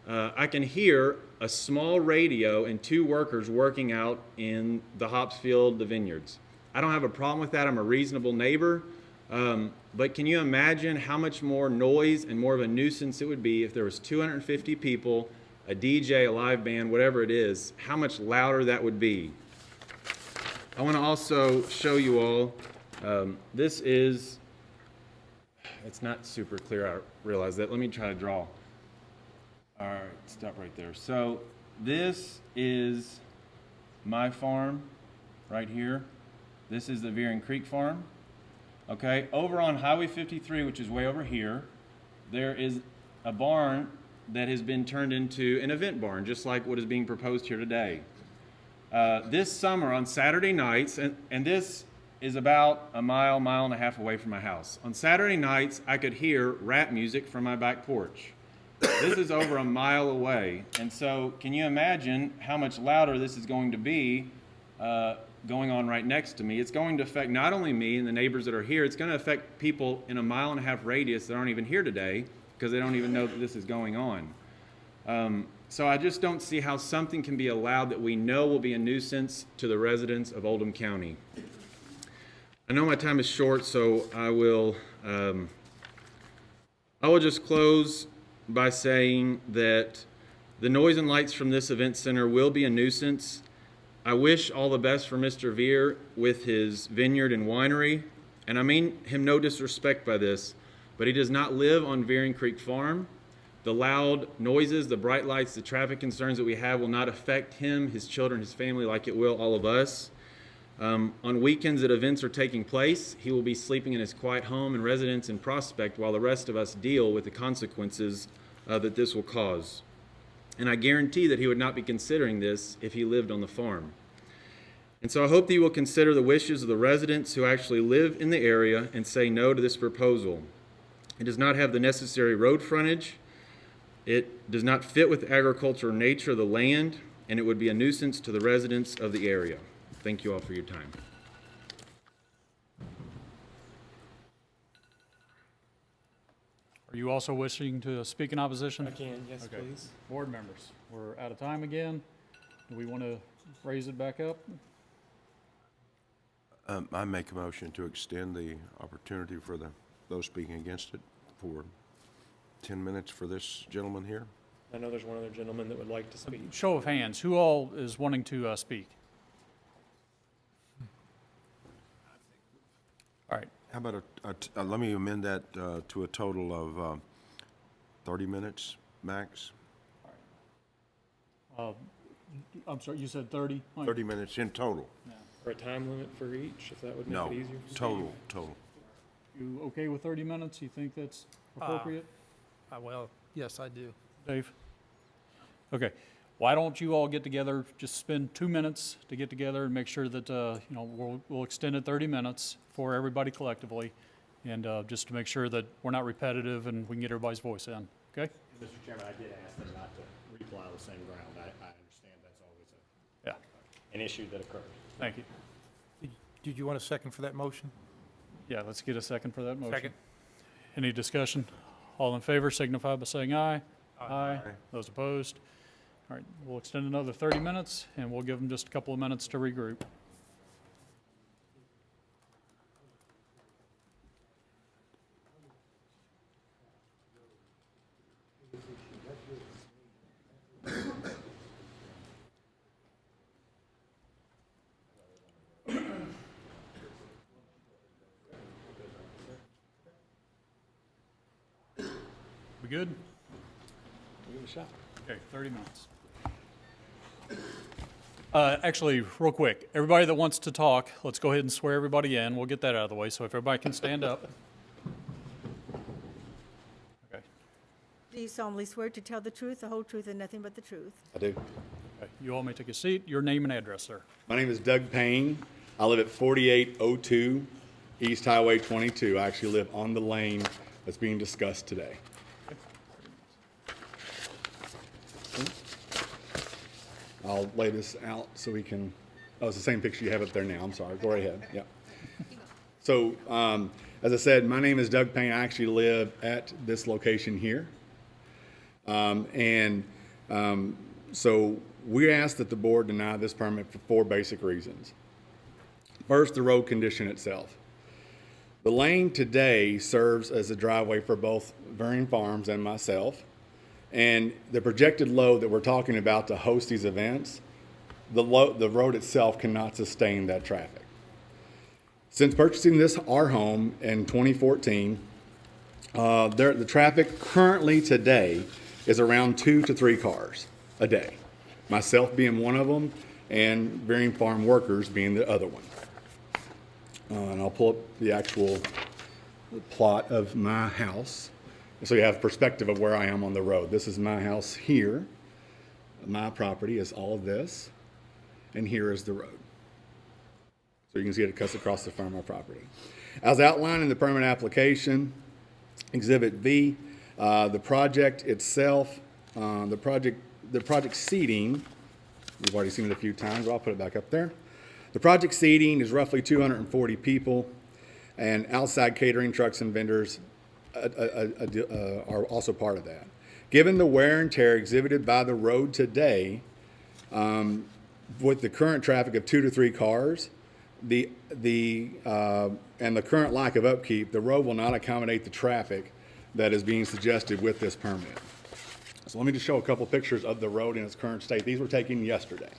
I can hear a small radio and 2 workers working out in the hops field, the vineyards. I don't have a problem with that. I'm a reasonable neighbor. But can you imagine how much more noise and more of a nuisance it would be if there was 250 people, a DJ, a live band, whatever it is, how much louder that would be. I want to also show you all, this is, it's not super clear, I realize that. Let me try to draw. All right, stop right there. So this is my farm right here. This is the Veering Creek Farm. Okay, over on Highway 53, which is way over here, there is a barn that has been turned into an event barn, just like what is being proposed here today. This summer on Saturday nights, and this is about a mile, mile and a half away from my house. On Saturday nights, I could hear rap music from my back porch. This is over a mile away, and so can you imagine how much louder this is going to be going on right next to me? It's going to affect not only me and the neighbors that are here, it's going to affect people in a mile and a half radius that aren't even here today because they don't even know that this is going on. So I just don't see how something can be allowed that we know will be a nuisance to the residents of Oldham County. I know my time is short, so I will just close by saying that the noise and lights from this event center will be a nuisance. I wish all the best for Mr. Veer with his vineyard and winery, and I mean him no disrespect by this, but he does not live on Veering Creek Farm. The loud noises, the bright lights, the traffic concerns that we have will not affect him, his children, his family like it will all of us. On weekends that events are taking place, he will be sleeping in his quiet home and residence in Prospect while the rest of us deal with the consequences that this will cause. And I guarantee that he would not be considering this if he lived on the farm. And so I hope that you will consider the wishes of the residents who actually live in the area and say no to this proposal. It does not have the necessary road frontage. It does not fit with the agricultural nature of the land, and it would be a nuisance to the residents of the area. Thank you all for your time. Are you also wishing to speak in opposition? I can, yes, Okay. please. Board members, we're out of time again. Do we want to raise it back up? I make a motion to extend the opportunity for those speaking against it for 10 minutes for this gentleman here. I know there's one other gentleman that would like to speak. Show of hands, who all is wanting to speak? All right, How about let me amend that to a total of 30 minutes max? I'm sorry, you said 30? Mike? 30 minutes in total? Or a time limit for each, if that would make No, it easier. for total. You okay with 30 minutes? You think that's appropriate? Well, yes, I do. Dave? Okay, why don't you all get together, just spend 2 minutes to get together and make sure that, we'll extend it 30 minutes for everybody collectively, and just to make sure that we're not repetitive and we can get everybody's voice in, okay? Mr. Chairman, I did ask them not to replow the same ground. I understand that's always Yeah, an issue that occurs. thank you. Did you want a second for that motion? Yeah, let's get a second for that motion. Second. Any discussion? All in favor signify by saying aye. Aye. Those opposed? All right, we'll extend another 30 minutes, and we'll give them just a couple of minutes to regroup. We good? Give it a shot. Okay, 30 minutes. Actually, real quick, everybody that wants to talk, let's go ahead and swear everybody in. We'll get that out of the way, so if everybody can stand up. Okay, Do you solemnly swear to tell the truth, the whole truth, and nothing but the truth? I do. okay. You all may take a seat. Your name and address, sir. My name is Doug Payne. I live at 4802 East Highway 22. I actually live on the lane that's being discussed today. I'll lay this out so we can, oh, it's the same picture you have up there now. I'm sorry. Go right ahead. Yeah. So, as I said, my name is Doug Payne. I actually live at this location here. So we ask that the board deny this permit for 4 basic reasons. First, the road condition itself. The lane today serves as a driveway for both Varying Farms and myself. And the projected load that we're talking about to host these events, the road itself cannot sustain that traffic. Since purchasing our home in 2014, the traffic currently today is around 2 to 3 cars a day, myself being one of them and Varying Farm workers being the other one. And I'll pull up the actual plot of my house so you have perspective of where I am on the road. This is my house here. My property is all of this, and here is the road. So you can see it cuts across the front of my property. As outlined in the permit application, Exhibit V, the project itself, the project seating, we've already seen it a few times, but I'll put it back up there. The project seating is roughly 240 people, and outside catering trucks and vendors are also part of that. Given the wear and tear exhibited by the road today, with the current traffic of 2 to 3 cars, and the current lack of upkeep, the road will not accommodate the traffic that is being suggested with this permit. So let me just show a couple pictures of the road in its current state. These were taken yesterday.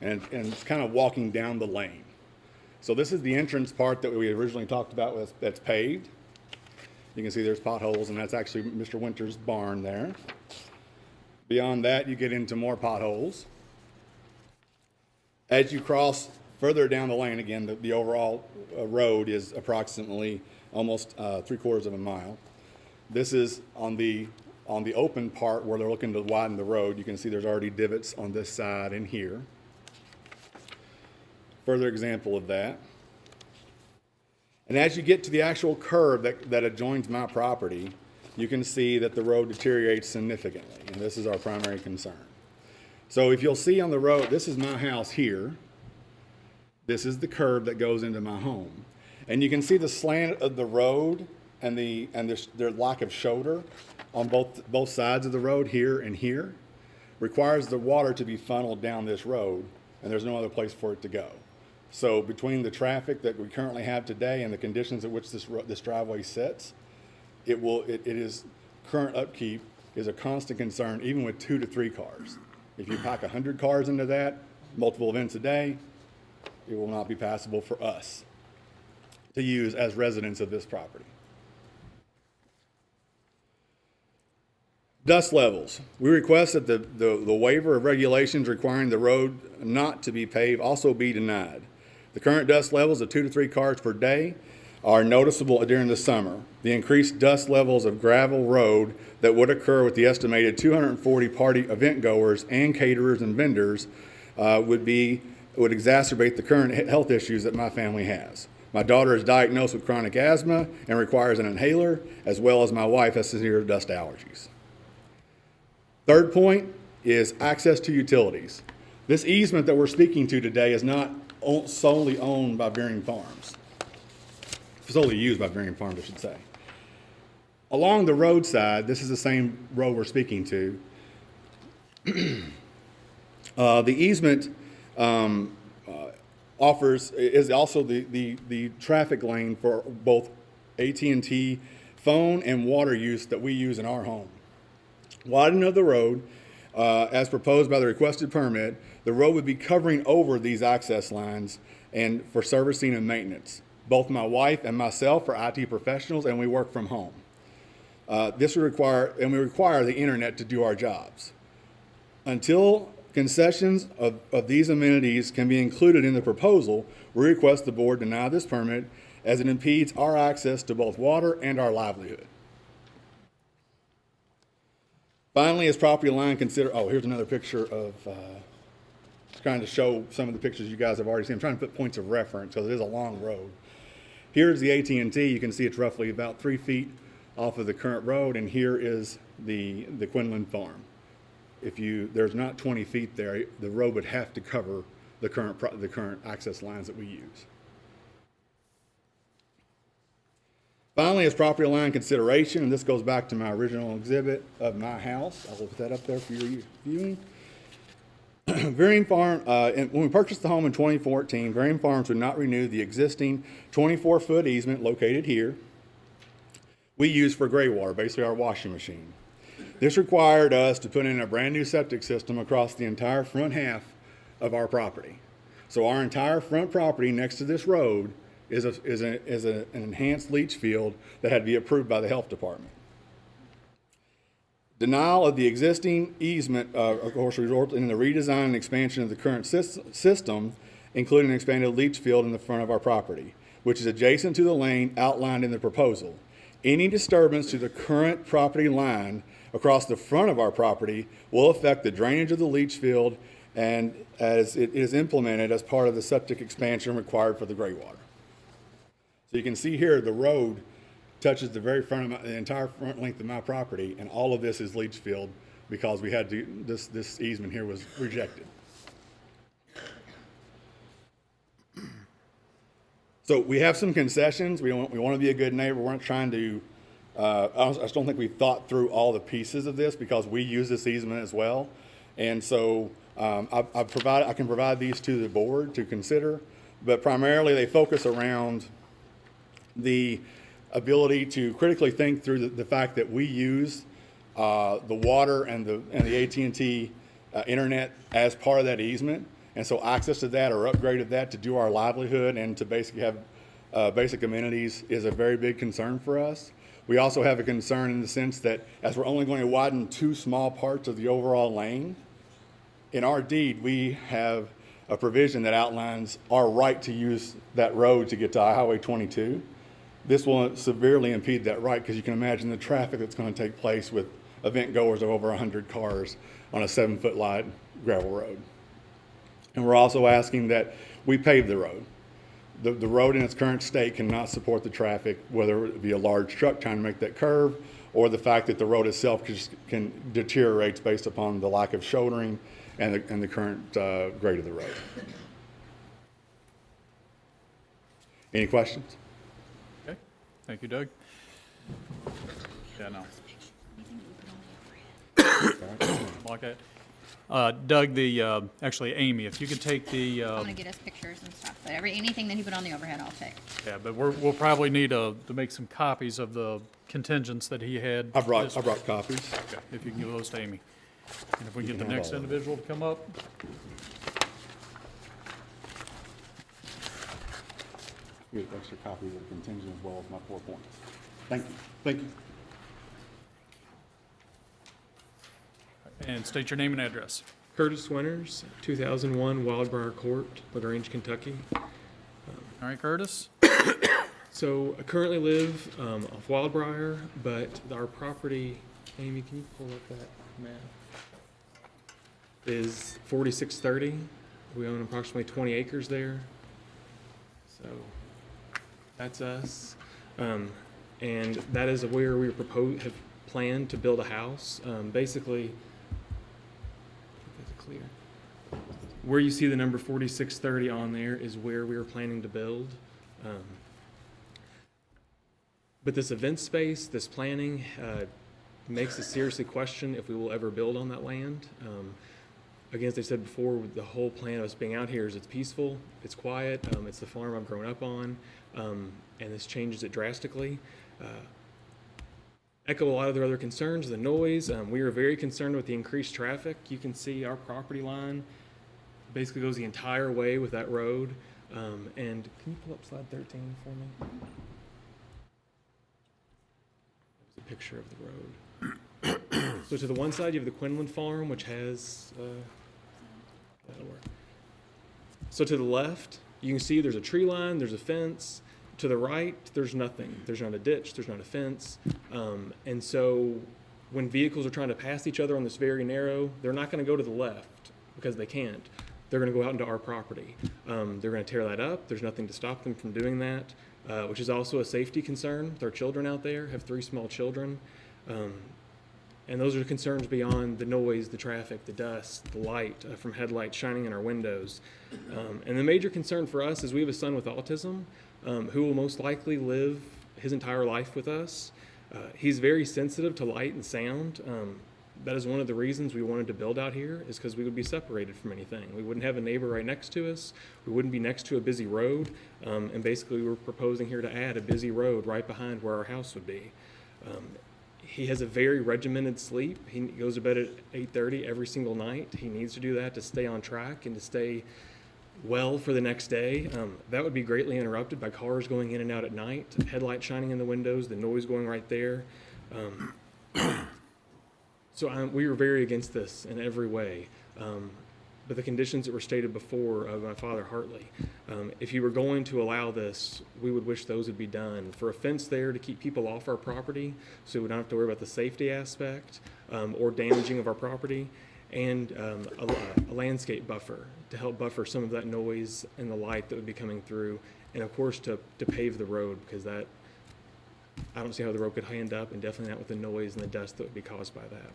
And it's kind of walking down the lane. So this is the entrance part that we originally talked about that's paved. You can see there's potholes, and that's actually Mr. Winter's barn there. Beyond that, you get into more potholes. As you cross further down the lane, again, the overall road is approximately almost 3/4 of a mile. This is on the open part where they're looking to widen the road. You can see there's already divots on this side and here. Further example of that. And as you get to the actual curb that adjoins my property, you can see that the road deteriorates significantly, and this is our primary concern. So if you'll see on the road, this is my house here. This is the curb that goes into my home. And you can see the slant of the road and their lack of shoulder on both sides of the road here and here requires the water to be funneled down this road, and there's no other place for it to go. So between the traffic that we currently have today and the conditions in which this driveway sits, current upkeep is a constant concern, even with 2 to 3 cars. If you pack 100 cars into that, multiple events a day, it will not be passable for us to use as residents of this property. Dust levels. We request that the waiver of regulations requiring the road not to be paved also be denied. The current dust levels of 2 to 3 cars per day are noticeable during the summer. The increased dust levels of gravel road that would occur with the estimated 240 party event goers and caterers and vendors would exacerbate the current health issues that my family has. My daughter is diagnosed with chronic asthma and requires an inhaler, as well as my wife has severe dust allergies. Third point is access to utilities. This easement that we're speaking to today is not solely owned by Varying Farms. Solely used by Varying Farms, I should say. Along the roadside, this is the same road we're speaking to. The easement is also the traffic lane for both AT&T phone and water use that we use in our home. Widening of the road, as proposed by the requested permit, the road would be covering over these access lines and for servicing and maintenance. Both my wife and myself are IT professionals, and we work from home. We require the internet to do our jobs. Until concessions of these amenities can be included in the proposal, we request the board deny this permit as it impedes our access to both water and our livelihood. Finally, as property line here's another picture of, trying to show some of the pictures you guys have already seen. I'm trying to put points of reference because it is a long road. Here's the AT&T. You can see it's roughly about 3 feet off of the current road, and here is the Quinlan farm. There's not 20 feet there, the road would have to cover the current access lines that we use. Finally, as property line consideration, and this goes back to my original exhibit of my house. I'll put that up there for your viewing. Varying Farm, when we purchased the home in 2014, Varying Farms would not renew the existing 24-foot easement located here we use for gray water, basically our washing machine. This required us to put in a brand new septic system across the entire front half of our property. So our entire front property next to this road is an enhanced leach field that had to be approved by the health department. Denial of the existing easement, of course, resulted in the redesign and expansion of the current system, including an expanded leach field in the front of our property, which is adjacent to the lane outlined in the proposal. Any disturbance to the current property line across the front of our property will affect the drainage of the leach field and as it is implemented as part of the septic expansion required for the gray water. So you can see here the road touches the very front of the entire front length of my property, and all of this is leach field because we had to, this easement here was rejected. So we have some concessions. We want to be a good neighbor. We're not trying to, I just don't think we've thought through all the pieces of this because we use this easement as well. And so I can provide these to the board to consider, but primarily they focus around the ability to critically think through the fact that we use the water and the AT&T internet as part of that easement. And so access to that or upgrade of that to do our livelihood and to basically have basic amenities is a very big concern for us. We also have a concern in the sense that as we're only going to widen two small parts of the overall lane, in our deed, we have a provision that outlines our right to use that road to get to Highway 22. This will severely impede that right because you can imagine the traffic that's going to take place with event goers of over 100 cars on a 7-foot wide gravel road. And we're also asking that we pave the road. The road in its current state cannot support the traffic, whether it be a large truck trying to make that curve or the fact that the road itself can deteriorate based upon the lack of shouldering and the current grade of the road. Any questions? Okay, thank you, Doug. Yeah, no. Like that. Doug, actually Amy, if you could take the, I'm gonna get us pictures and stuff, but anything that he put on the overhead, I'll take. yeah, but we'll probably need to make some copies of the contingents that he had. I brought copies. Okay, if you can give those to Amy. And if we can get the next individual to come up. Here's extra copies of the contingent as well as my 4 points. Thank you. Thank you. And state your name and address. Curtis Winters, 2001 Wildbriar Court, LaGrange, Kentucky. All right, Curtis? So I currently live off Wildbriar, but our property, Amy, can you pull up that map? Is 4630. We own approximately 20 acres there. So that's us. And that is where we have planned to build a house. Basically, clear. Where you see the number 4630 on there is where we are planning to build. But this event space, this planning, makes us seriously question if we will ever build on that land. Again, as I said before, the whole plan of us being out here is it's peaceful, it's quiet, it's the farm I've grown up on, and this changes it drastically. Echo a lot of their other concerns, the noise. We are very concerned with the increased traffic. You can see our property line basically goes the entire way with that road. And can you pull up slide 13 for me? There's a picture of the road. So to the one side, you have the Quinlan Farm, which has, that'll work. So to the left, you can see there's a tree line, there's a fence. To the right, there's nothing. There's not a ditch, there's not a fence. And so when vehicles are trying to pass each other on this very narrow, they're not going to go to the left because they can't. They're going to go out into our property. They're going to tear that up. There's nothing to stop them from doing that, which is also a safety concern. There are children out there, have 3 small children. And those are concerns beyond the noise, the traffic, the dust, the light from headlights shining in our windows. And the major concern for us is we have a son with autism who will most likely live his entire life with us. He's very sensitive to light and sound. That is one of the reasons we wanted to build out here, is because we would be separated from anything. We wouldn't have a neighbor right next to us. We wouldn't be next to a busy road. And basically, we were proposing here to add a busy road right behind where our house would be. He has a very regimented sleep. He goes to bed at 8:30 every single night. He needs to do that to stay on track and to stay well for the next day. That would be greatly interrupted by cars going in and out at night, headlights shining in the windows, the noise going right there. So we were very against this in every way. But the conditions that were stated before of my father, Hartley, if you were going to allow this, we would wish those would be done. For a fence there to keep people off our property, so we don't have to worry about the safety aspect or damaging of our property, and a landscape buffer to help buffer some of that noise and the light that would be coming through, and of course to pave the road, because that, I don't see how the road could end up, and definitely not with the noise and the dust that would be caused by that.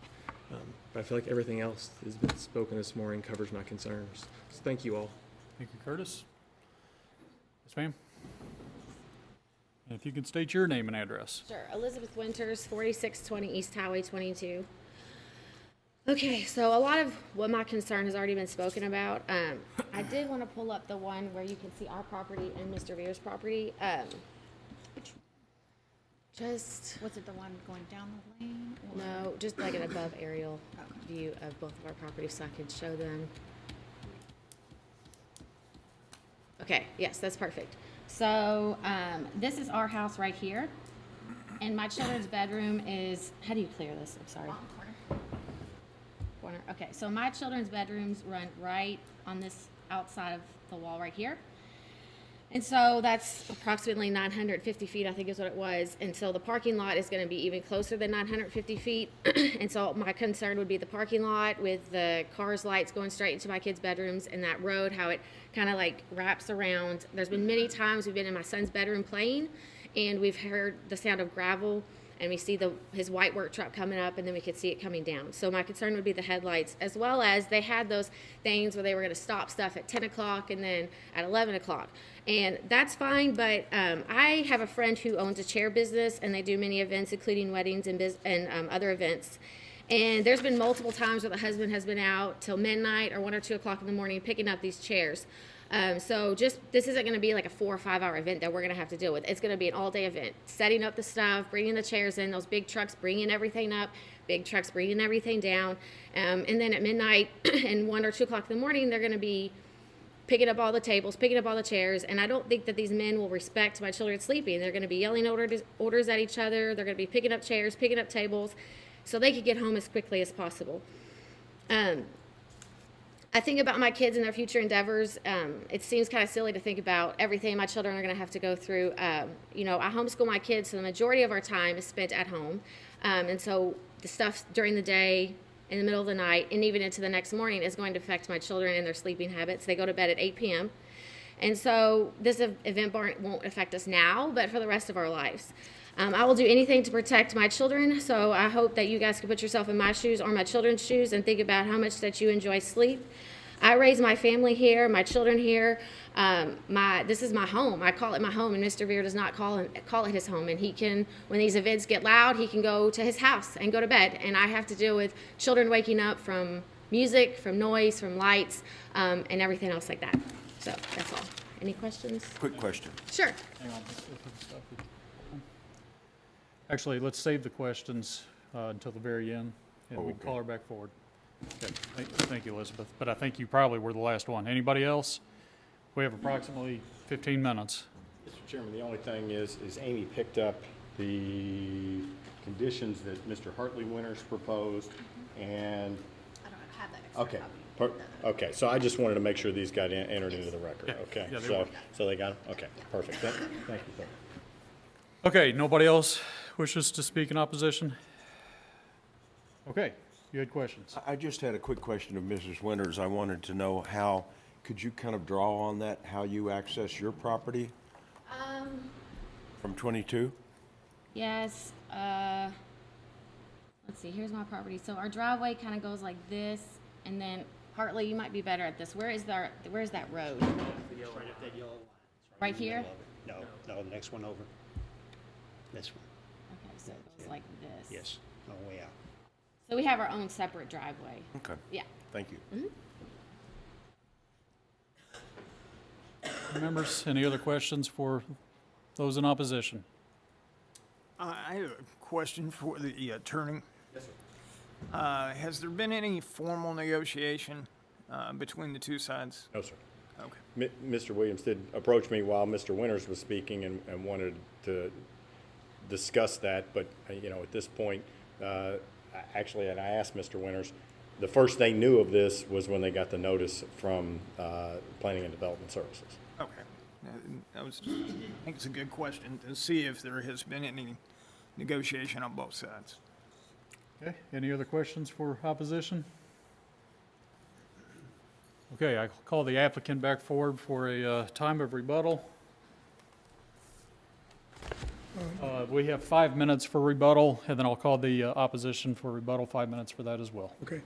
But I feel like everything else that has been spoken this morning covers my concerns. So thank you all. Thank you, Curtis. Yes, ma'am. And if you can state your name and address. Sure. Elizabeth Winters, 4620 East Highway 22. Okay, so a lot of what my concern has already been spoken about. I did want to pull up the one where you can see our property and Mr. Veer's property. Was it the one going down the lane? Or? No, just like an above aerial view of both of our properties so I could show them. Okay, yes, that's perfect. So this is our house right here. And my children's bedroom is, how do you clear this? I'm sorry. Corner. Okay, so my children's bedrooms run right on this outside of the wall right here. And so that's approximately 950 feet, I think is what it was. And so the parking lot is going to be even closer than 950 feet. And so my concern would be the parking lot with the cars' lights going straight into my kids' bedrooms, and that road, how it kind of like wraps around. There's been many times we've been in my son's bedroom playing, and we've heard the sound of gravel, and we see his white work truck coming up, and then we could see it coming down. So my concern would be the headlights, as well as they had those things where they were going to stop stuff at 10 o'clock and then at 11 o'clock. And that's fine, but I have a friend who owns a chair business, and they do many events, including weddings and other events. And there's been multiple times where the husband has been out till midnight or 1 or 2 o'clock in the morning picking up these chairs. So this isn't going to be like a 4 or 5 hour event that we're going to have to deal with. It's going to be an all-day event, setting up the stuff, bringing the chairs in, those big trucks bringing everything up, big trucks bringing everything down. And then at midnight and 1 or 2 o'clock in the morning, they're going to be picking up all the tables, picking up all the chairs. And I don't think that these men will respect my children sleeping. They're going to be yelling orders at each other. They're going to be picking up chairs, picking up tables, so they could get home as quickly as possible. I think about my kids and their future endeavors. It seems kind of silly to think about everything my children are going to have to go through. I homeschool my kids, so the majority of our time is spent at home. And so the stuff during the day, in the middle of the night, and even into the next morning is going to affect my children and their sleeping habits. They go to bed at 8 p.m. And so this event won't affect us now, but for the rest of our lives. I will do anything to protect my children, so I hope that you guys can put yourself in my shoes or my children's shoes and think about how much that you enjoy sleep. I raise my family here, my children here. This is my home. I call it my home, and Mr. Veer does not call it his home. And he can, when these events get loud, he can go to his house and go to bed. And I have to deal with children waking up from music, from noise, from lights, and everything else like that. So that's all. Any questions? Quick question. Sure. Hang on. Actually, let's save the questions until the very end, and we can call her back forward. Okay. Thank you, Elizabeth. But I think you probably were the last one. Anybody else? We have approximately 15 minutes. Mr. Chairman, the only thing is Amy picked up the conditions that Mr. Hartley Winters proposed, and I don't have that extra okay. copy. Okay, so I just wanted to make sure these got entered into the record. Yeah. Okay, Yeah, they were. so they got them? Okay, perfect. Thank you, sir. Okay, nobody else wishes to speak in opposition? Okay, you had questions. I just had a quick question of Mrs. Winters. I wanted to know how, could you kind of draw on that, how you access your property from 22? Yes. let's see, here's my property. So our driveway kind of goes like this, and then Hartley, you might be better at this. Where's that road? Right up that yellow line. It's Right in the here? middle of it. No, the next one over. This one, Okay, so it goes like this. yes, all the way out. So we have our own separate driveway. Okay, Yeah. thank you. Members, any other questions for those in opposition? I have a question for the attorney. Yes, sir. Has there been any formal negotiation between the two sides? No, sir. Okay. Mr. Williams did approach me while Mr. Winters was speaking and wanted to discuss that, but, at this point, actually, and I asked Mr. Winters, the first they knew of this was when they got the notice from Planning and Development Services. Okay. I think it's a good question to see if there has been any negotiation on both sides. Okay, any other questions for opposition? Okay, I call the applicant back forward for a time of rebuttal. We have 5 minutes for rebuttal, and then I'll call the opposition for rebuttal, 5 minutes for that as well. Okay,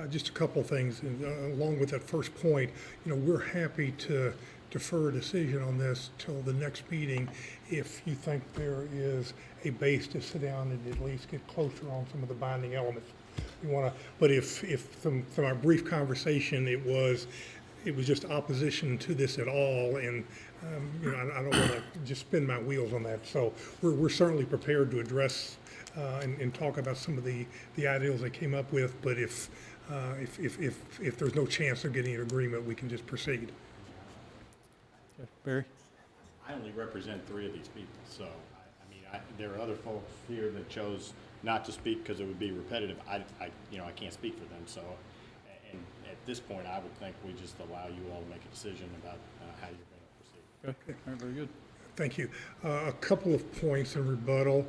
just a couple of things, and, along with that first point, we're happy to defer a decision on this till the next meeting if you think there is a base to sit down and at least get closer on some of the binding elements. But if from our brief conversation, it was just opposition to this at all, and, I don't want to just spin my wheels on that. So we're certainly prepared to address and talk about some of the ideals they came up with, but if there's no chance of getting an agreement, we can just proceed. Okay, Barry? I only represent 3 of these people, so, there are other folks here that chose not to speak because it would be repetitive. I can't speak for them, so, and at this point, I would think we just allow you all to make a decision about how you're going to proceed. Okay, all right, very good. Thank you. A couple of points in rebuttal.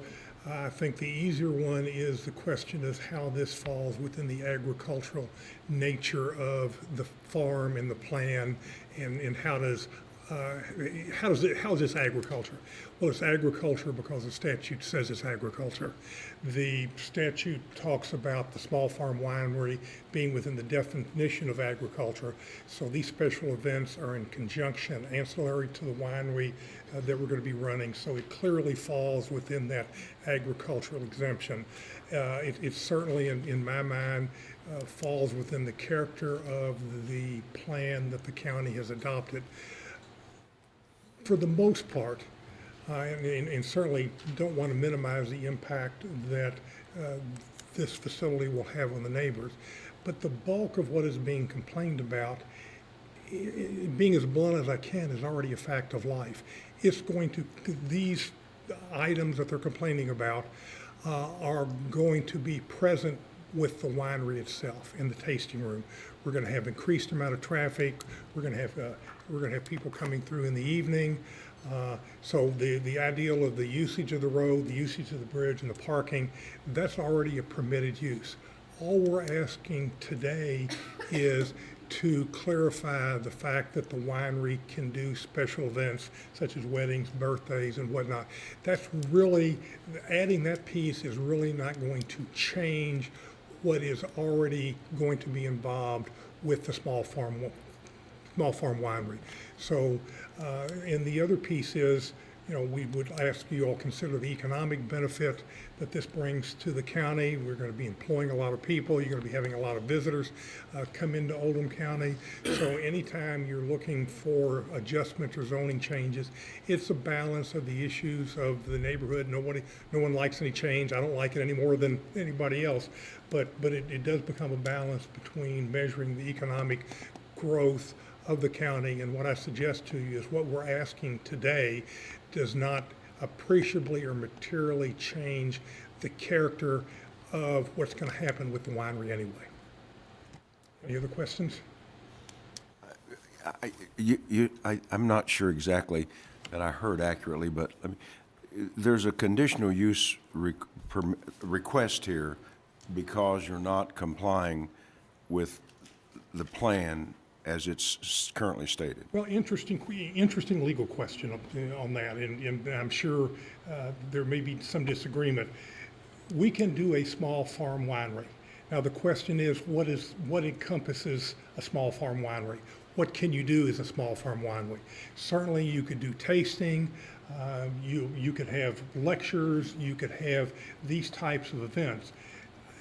I think the easier one is the question is how this falls within the agricultural nature of the farm and the plan, and how is this agriculture? Well, it's agriculture because the statute says it's agriculture. The statute talks about the small farm winery being within the definition of agriculture. So these special events are in conjunction, ancillary to the winery that we're going to be running. So it clearly falls within that agricultural exemption. It certainly, in my mind, falls within the character of the plan that the county has adopted. For the most part, and certainly don't want to minimize the impact that this facility will have on the neighbors, but the bulk of what is being complained about, being as blunt as I can, is already a fact of life. It's going to, these items that they're complaining about are going to be present with the winery itself in the tasting room. We're going to have increased amount of traffic. We're going to have people coming through in the evening. So the ideal of the usage of the road, the usage of the bridge, and the parking, that's already a permitted use. All we're asking today is to clarify the fact that the winery can do special events such as weddings, birthdays, and whatnot. That's really, adding that piece is really not going to change what is already going to be involved with the small farm winery. So, and the other piece is, we would ask you all consider the economic benefit that this brings to the county. We're going to be employing a lot of people. You're going to be having a lot of visitors come into Oldham County. So anytime you're looking for adjustments or zoning changes, it's a balance of the issues of the neighborhood. No one likes any change. I don't like it any more than anybody else. But it does become a balance between measuring the economic growth of the county, and what I suggest to you is what we're asking today does not appreciably or materially change the character of what's going to happen with the winery anyway. Any other questions? I'm not sure exactly that I heard accurately, but there's a conditional use request here because you're not complying with the plan as it's currently stated. Well, interesting legal question on that, and I'm sure there may be some disagreement. we can do a small farm winery. Now, the question is, what encompasses a small farm winery? What can you do as a small farm winery? Certainly, you could do tasting, you could have lectures, you could have these types of events.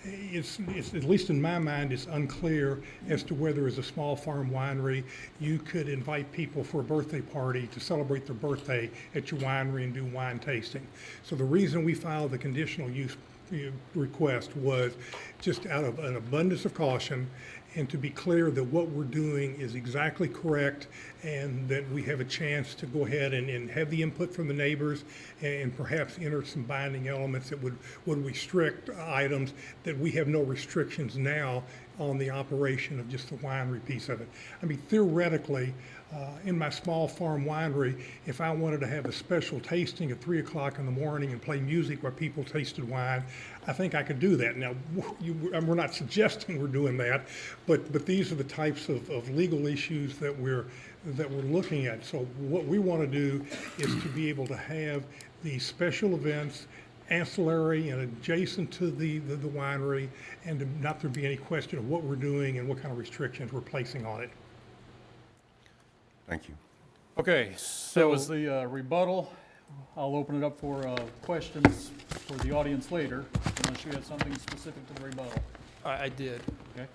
It's at least in my mind, it's unclear as to whether as a small farm winery, you could invite people for a birthday party to celebrate their birthday at your winery and do wine tasting. So the reason we filed the conditional use request was just out of an abundance of caution, and to be clear that what we're doing is exactly correct, and that we have a chance to go ahead and have the input from the neighbors and perhaps enter some binding elements that would restrict items that we have no restrictions now on the operation of just the winery piece of it. I mean, theoretically, in my small farm winery, if I wanted to have a special tasting at 3 o'clock in the morning and play music while people tasted wine, I think I could do that. Now, we're not suggesting we're doing that, but these are the types of legal issues that we're looking at. So what we want to do is to be able to have these special events ancillary and adjacent to the winery, and to not there be any question of what we're doing and what kind of restrictions we're placing on it. Thank you. Okay, that was the rebuttal. I'll open it up for questions for the audience later, unless you had something specific to the rebuttal. I did. Okay.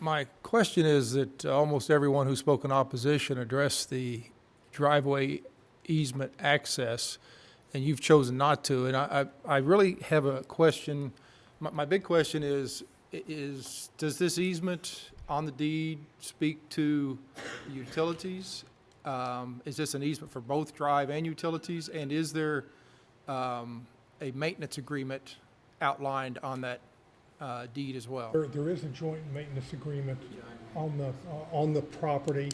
My question is that almost everyone who spoke in opposition addressed the driveway easement access, and you've chosen not to. And I really have a question. My big question is does this easement on the deed speak to utilities? Is this an easement for both drive and utilities? And is there a maintenance agreement outlined on that deed as well? There is a joint maintenance agreement on the property.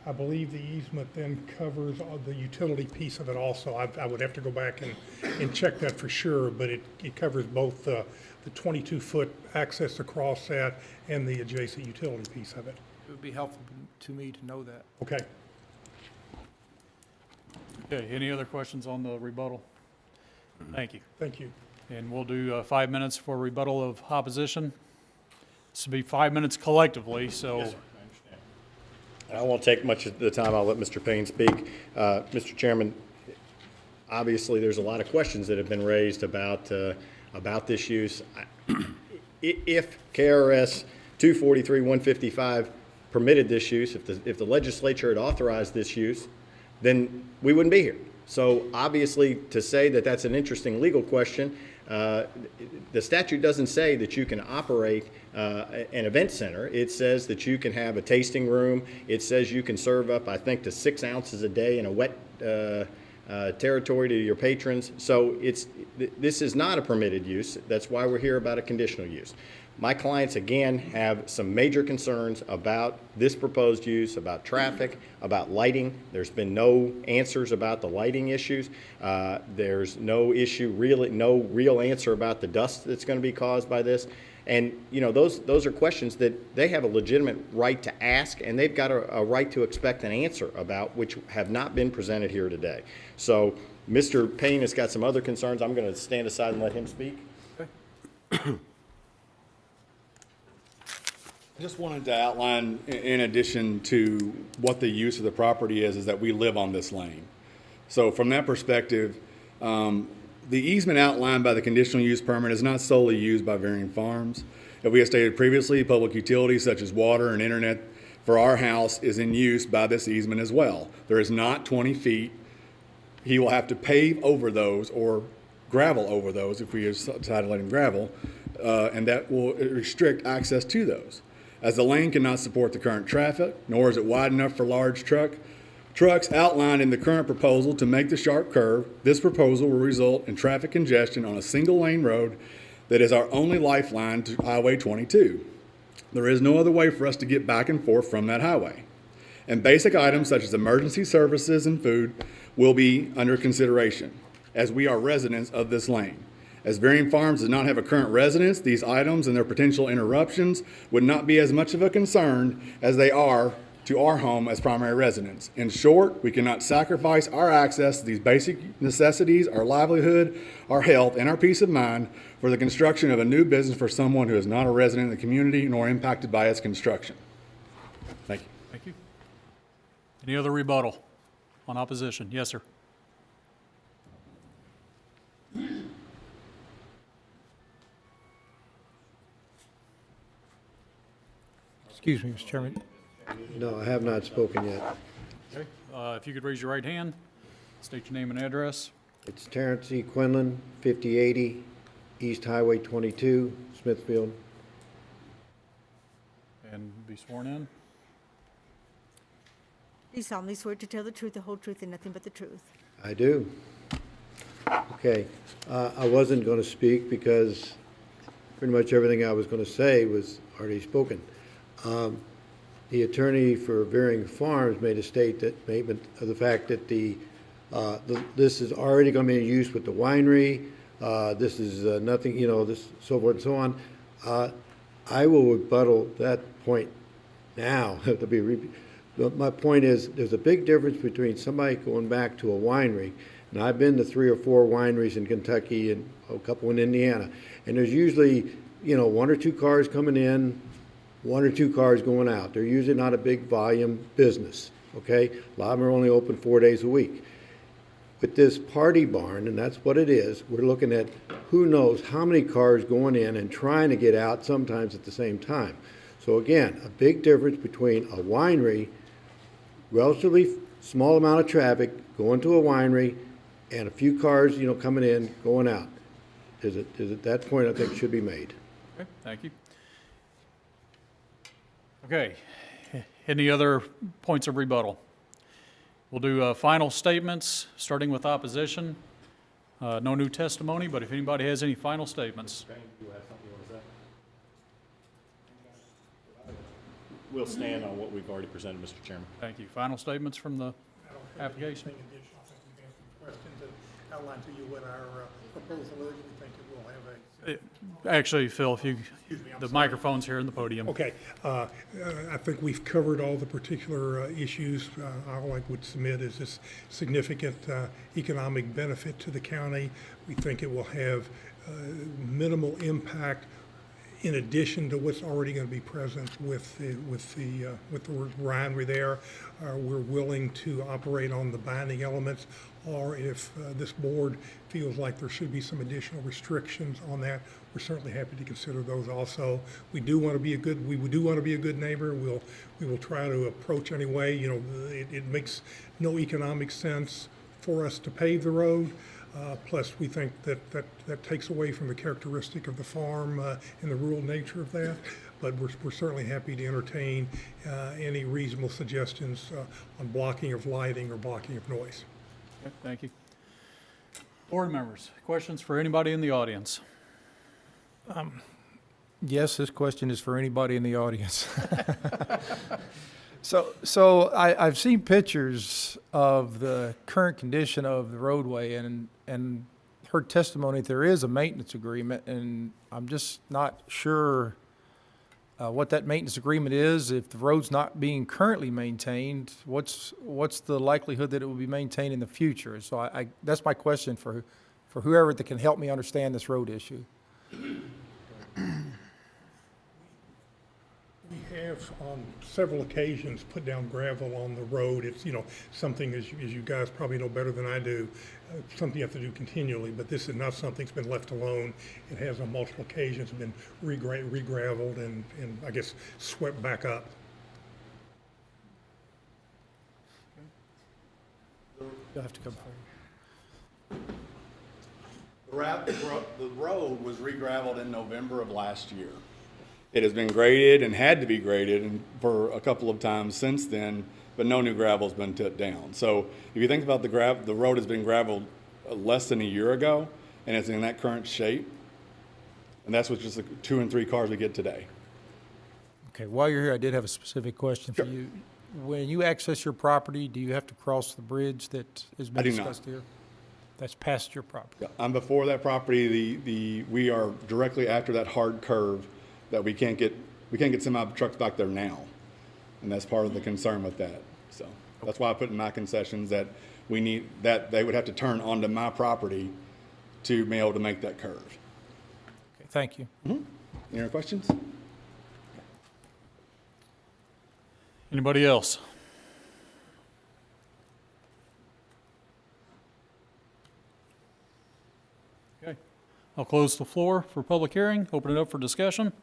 I believe the easement then covers the utility piece of it also. I would have to go back and check that for sure, but it covers both the 22-foot access across that and the adjacent utility piece of it. It would be helpful to me to know that. Okay. Okay, any other questions on the rebuttal? Thank you. Thank you. And we'll do 5 minutes for rebuttal of opposition. This will be 5 minutes collectively, so. Yes, sir. I won't take much of the time. I'll let Mr. Payne speak. Mr. Chairman, obviously there's a lot of questions that have been raised about this use. If KRS 243-155 permitted this use, if the legislature had authorized this use, then we wouldn't be here. So obviously, to say that that's an interesting legal question, the statute doesn't say that you can operate an event center. It says that you can have a tasting room. It says you can serve up, I think, to 6 ounces a day in a wet territory to your patrons. So this is not a permitted use. That's why we're here about a conditional use. My clients, again, have some major concerns about this proposed use, about traffic, about lighting. There's been no answers about the lighting issues. There's no issue, really, no real answer about the dust that's going to be caused by this. And, you know, those are questions that they have a legitimate right to ask, and they've got a right to expect an answer about, which have not been presented here today. So Mr. Payne has got some other concerns. I'm going to stand aside and let him speak. I just wanted to outline, in addition to what the use of the property is that we live on this lane. So from that perspective, the easement outlined by the conditional use permit is not solely used by Varian Farms. As we have stated previously, public utilities such as water and internet for our house is in use by this easement as well. There is not 20 feet. He will have to pave over those or gravel over those if we decide to let him gravel, and that will restrict access to those. As the lane cannot support the current traffic, nor is it wide enough for large trucks outlined in the current proposal to make the sharp curve, this proposal will result in traffic congestion on a single lane road that is our only lifeline to Highway 22. There is no other way for us to get back and forth from that highway. And basic items such as emergency services and food will be under consideration, as we are residents of this lane. As Varian Farms does not have a current residence, these items and their potential interruptions would not be as much of a concern as they are to our home as primary residence. In short, we cannot sacrifice our access to these basic necessities, our livelihood, our health, and our peace of mind for the construction of a new business for someone who is not a resident of the community nor impacted by its construction. Thank you. Thank you. Any other rebuttal on opposition? Yes, sir. Excuse me, Mr. Chairman. No, I have not spoken yet. Okay. If you could raise your right hand, state your name and address. It's Terrence E. Quinlan, 5080 East Highway 22, Smithfield. And be sworn in. Do you solemnly swear to tell the truth, the whole truth, and nothing but the truth? I do. Okay, I wasn't going to speak because pretty much everything I was going to say was already spoken. The attorney for Veering Farms made a statement of the fact that this is already going to be in use with the winery. This is nothing, this so forth and so on. I will rebuttal that point now. But my point is, there's a big difference between somebody going back to a winery, and I've been to 3 or 4 wineries in Kentucky and a couple in Indiana, and there's usually, 1 or 2 cars coming in, 1 or 2 cars going out. They're usually not a big volume business, okay? A lot of them are only open 4 days a week. With this party barn, and that's what it is, we're looking at who knows how many cars going in and trying to get out sometimes at the same time. So again, a big difference between a winery, relatively small amount of traffic going to a winery, and a few cars, coming in, going out. Is it that point I think should be made. Okay, thank you. Okay, any other points of rebuttal? We'll do final statements, starting with opposition. No new testimony, but if anybody has any final statements. We'll stand on what we've already presented, Mr. Chairman. Thank you. Final statements from the application? Anything additional? I think we've answered questions and outlined to you what our proposal is. We think it will have a... Actually, Phil, if you, the microphone's here in the podium. Okay. I think we've covered all the particular issues. All I would submit is this significant economic benefit to the county. We think it will have minimal impact in addition to what's already going to be present with the winery there. We're willing to operate on the binding elements, or if this board feels like there should be some additional restrictions on that, we're certainly happy to consider those also. We do want to be a good neighbor. We will try to approach anyway. It makes no economic sense for us to pave the road. Plus, we think that takes away from the characteristic of the farm and the rural nature of that. But we're certainly happy to entertain any reasonable suggestions on blocking of lighting or blocking of noise. Okay, thank you. Board members, questions for anybody in the audience? Yes, this question is for anybody in the audience. So I've seen pictures of the current condition of the roadway and heard testimony that there is a maintenance agreement, and I'm just not sure what that maintenance agreement is. If the road's not being currently maintained, what's the likelihood that it will be maintained in the future? So I that's my question for whoever that can help me understand this road issue. We have on several occasions put down gravel on the road. It's, something, as you guys probably know better than I do, something you have to do continually, but this is not something that's been left alone. It has on multiple occasions been re-graveled and I guess swept back up. You'll have to come forward. The road was re-gravelled in November of last year. It has been graded and had to be graded for a couple of times since then, but no new gravel's been put down. So if you think about the road has been gravelled less than a year ago, and it's in that current shape, and that's with just the 2 and 3 cars we get today. Okay, while you're here, I did have a specific question for you. When you access your property, do you have to cross the bridge that has been discussed here? That's past your property. Yeah, I'm before that property. We are directly after that hard curve that we can't get semi trucks back there now. And that's part of the concern with that. So that's why I put in my concessions that we need, that they would have to turn onto my property to be able to make that curve. Okay, thank you. Any other questions? Anybody else? Okay. I'll close the floor for public hearing, open it up for discussion.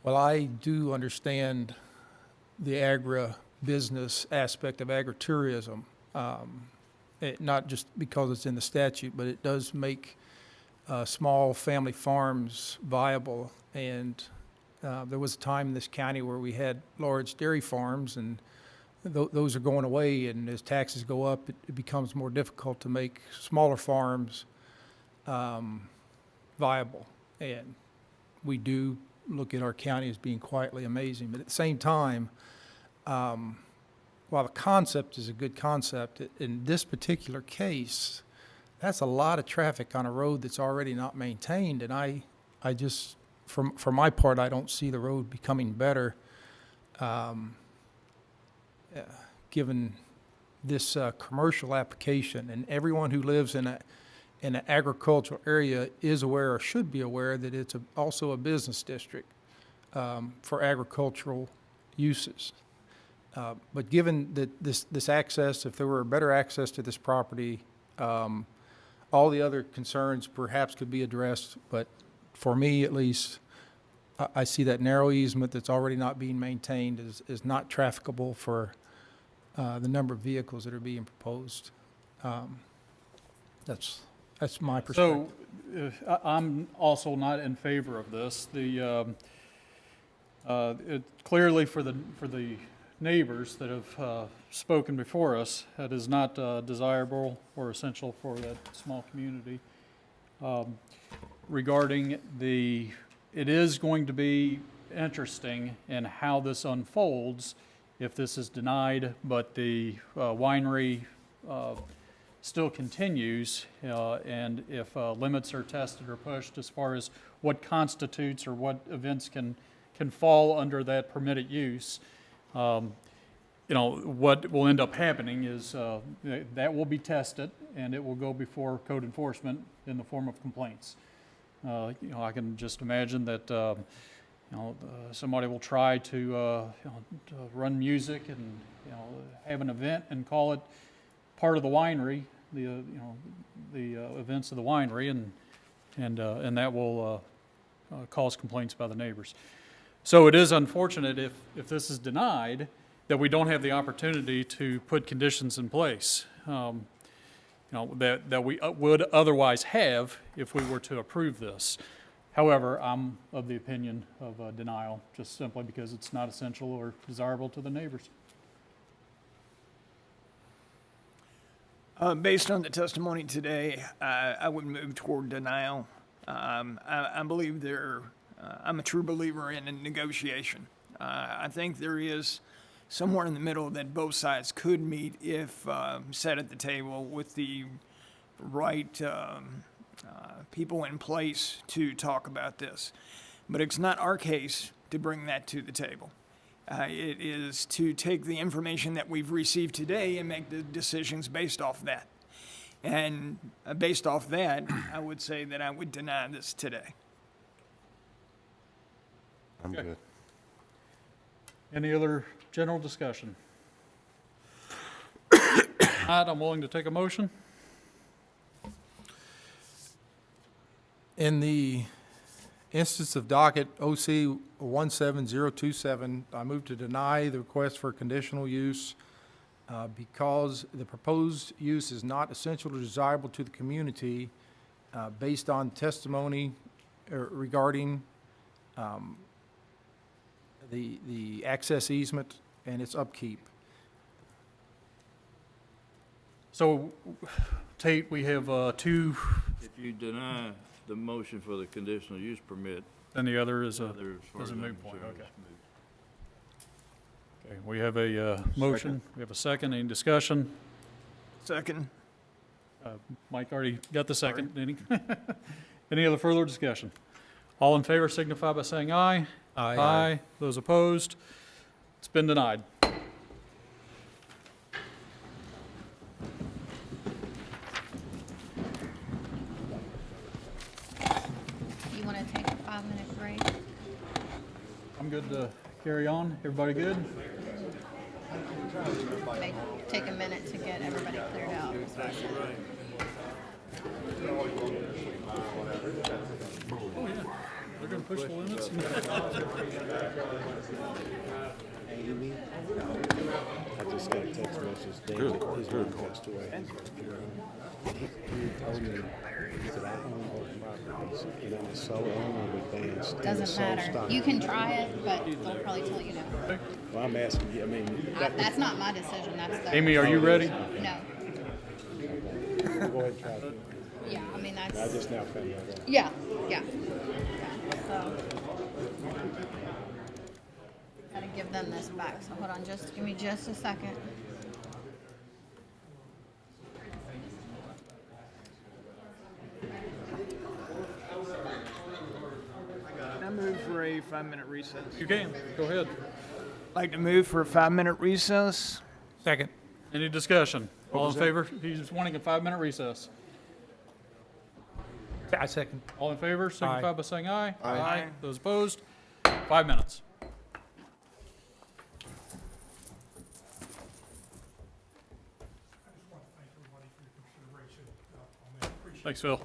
Well, I do understand the agribusiness aspect of agritourism, not just because it's in the statute, but it does make small family farms viable. And there was a time in this county where we had large dairy farms, and those are going away. And as taxes go up, it becomes more difficult to make smaller farms viable. And we do look at our county as being quietly amazing. But at the same time, while the concept is a good concept, in this particular case, that's a lot of traffic on a road that's already not maintained. And I just, for my part, I don't see the road becoming better given this commercial application. And everyone who lives in an agricultural area is aware, or should be aware, that it's also a business district for agricultural uses. But given that this access, if there were better access to this property, all the other concerns perhaps could be addressed. But for me, at least, I see that narrow easement that's already not being maintained is not trafficable for the number of vehicles that are being proposed. That's my perspective. So I'm also not in favor of this. Clearly for the neighbors that have spoken before us, that is not desirable or essential for that small community. Regarding it is going to be interesting in how this unfolds if this is denied, but the winery still continues, and if limits are tested or pushed as far as what constitutes or what events can fall under that permitted use. What will end up happening is that will be tested, and it will go before code enforcement in the form of complaints. I can just imagine that somebody will try to run music and have an event and call it part of the winery, the events of the winery, and that will cause complaints by the neighbors. So it is unfortunate if this is denied that we don't have the opportunity to put conditions in place that we would otherwise have if we were to approve this. However, I'm of the opinion of denial, just simply because it's not essential or desirable to the neighbors. Based on the testimony today, I would move toward denial. I believe I'm a true believer in a negotiation. I think there is somewhere in the middle that both sides could meet if set at the table with the right people in place to talk about this. But it's not our case to bring that to the table. It is to take the information that we've received today and make the decisions based off that. And based off that, I would say that I would deny this today. I'm good. Any other general discussion? I'm willing to take a motion. In the instance of docket OC 17027, I move to deny the request for conditional use because the proposed use is not essential or desirable to the community based on testimony regarding the access easement and its upkeep. So, Tate, we have two, If you deny the motion for the conditional use permit, and the other is other, as far a as moot I'm point, concerned, okay. is moot. Okay, we have a motion, we have a second, any discussion? Second. Mike already got the second, didn't he? Any other further discussion? All in favor signify by saying aye. Aye. Those opposed? It's been denied. You want to take a 5-minute break? I'm good to carry on. Everybody good? May take a minute to get everybody cleared out. They're gonna push the limits? I just got a text message. His mom passed away. He told me, he said, I own both properties, and I'm a sole owner with Vance. and a Doesn't sole matter. stock. You can try it, but they'll probably tell you no. Well, I'm asking you, I mean. That's not my decision, that's theirs. Amy, are you ready? No. Go ahead and try it. Yeah, I mean, that's. I just now found out that. Yeah. So. Gotta give them this back, so hold on, just give me just a second. Can I move for a 5-minute recess? You can. Go ahead. Like to move for a 5-minute recess? Second. Any discussion? All in favor? He's wanting a 5-minute recess. I second. All in favor, signify Aye. by saying aye. Aye. Those opposed? 5 minutes. Thanks, Phil.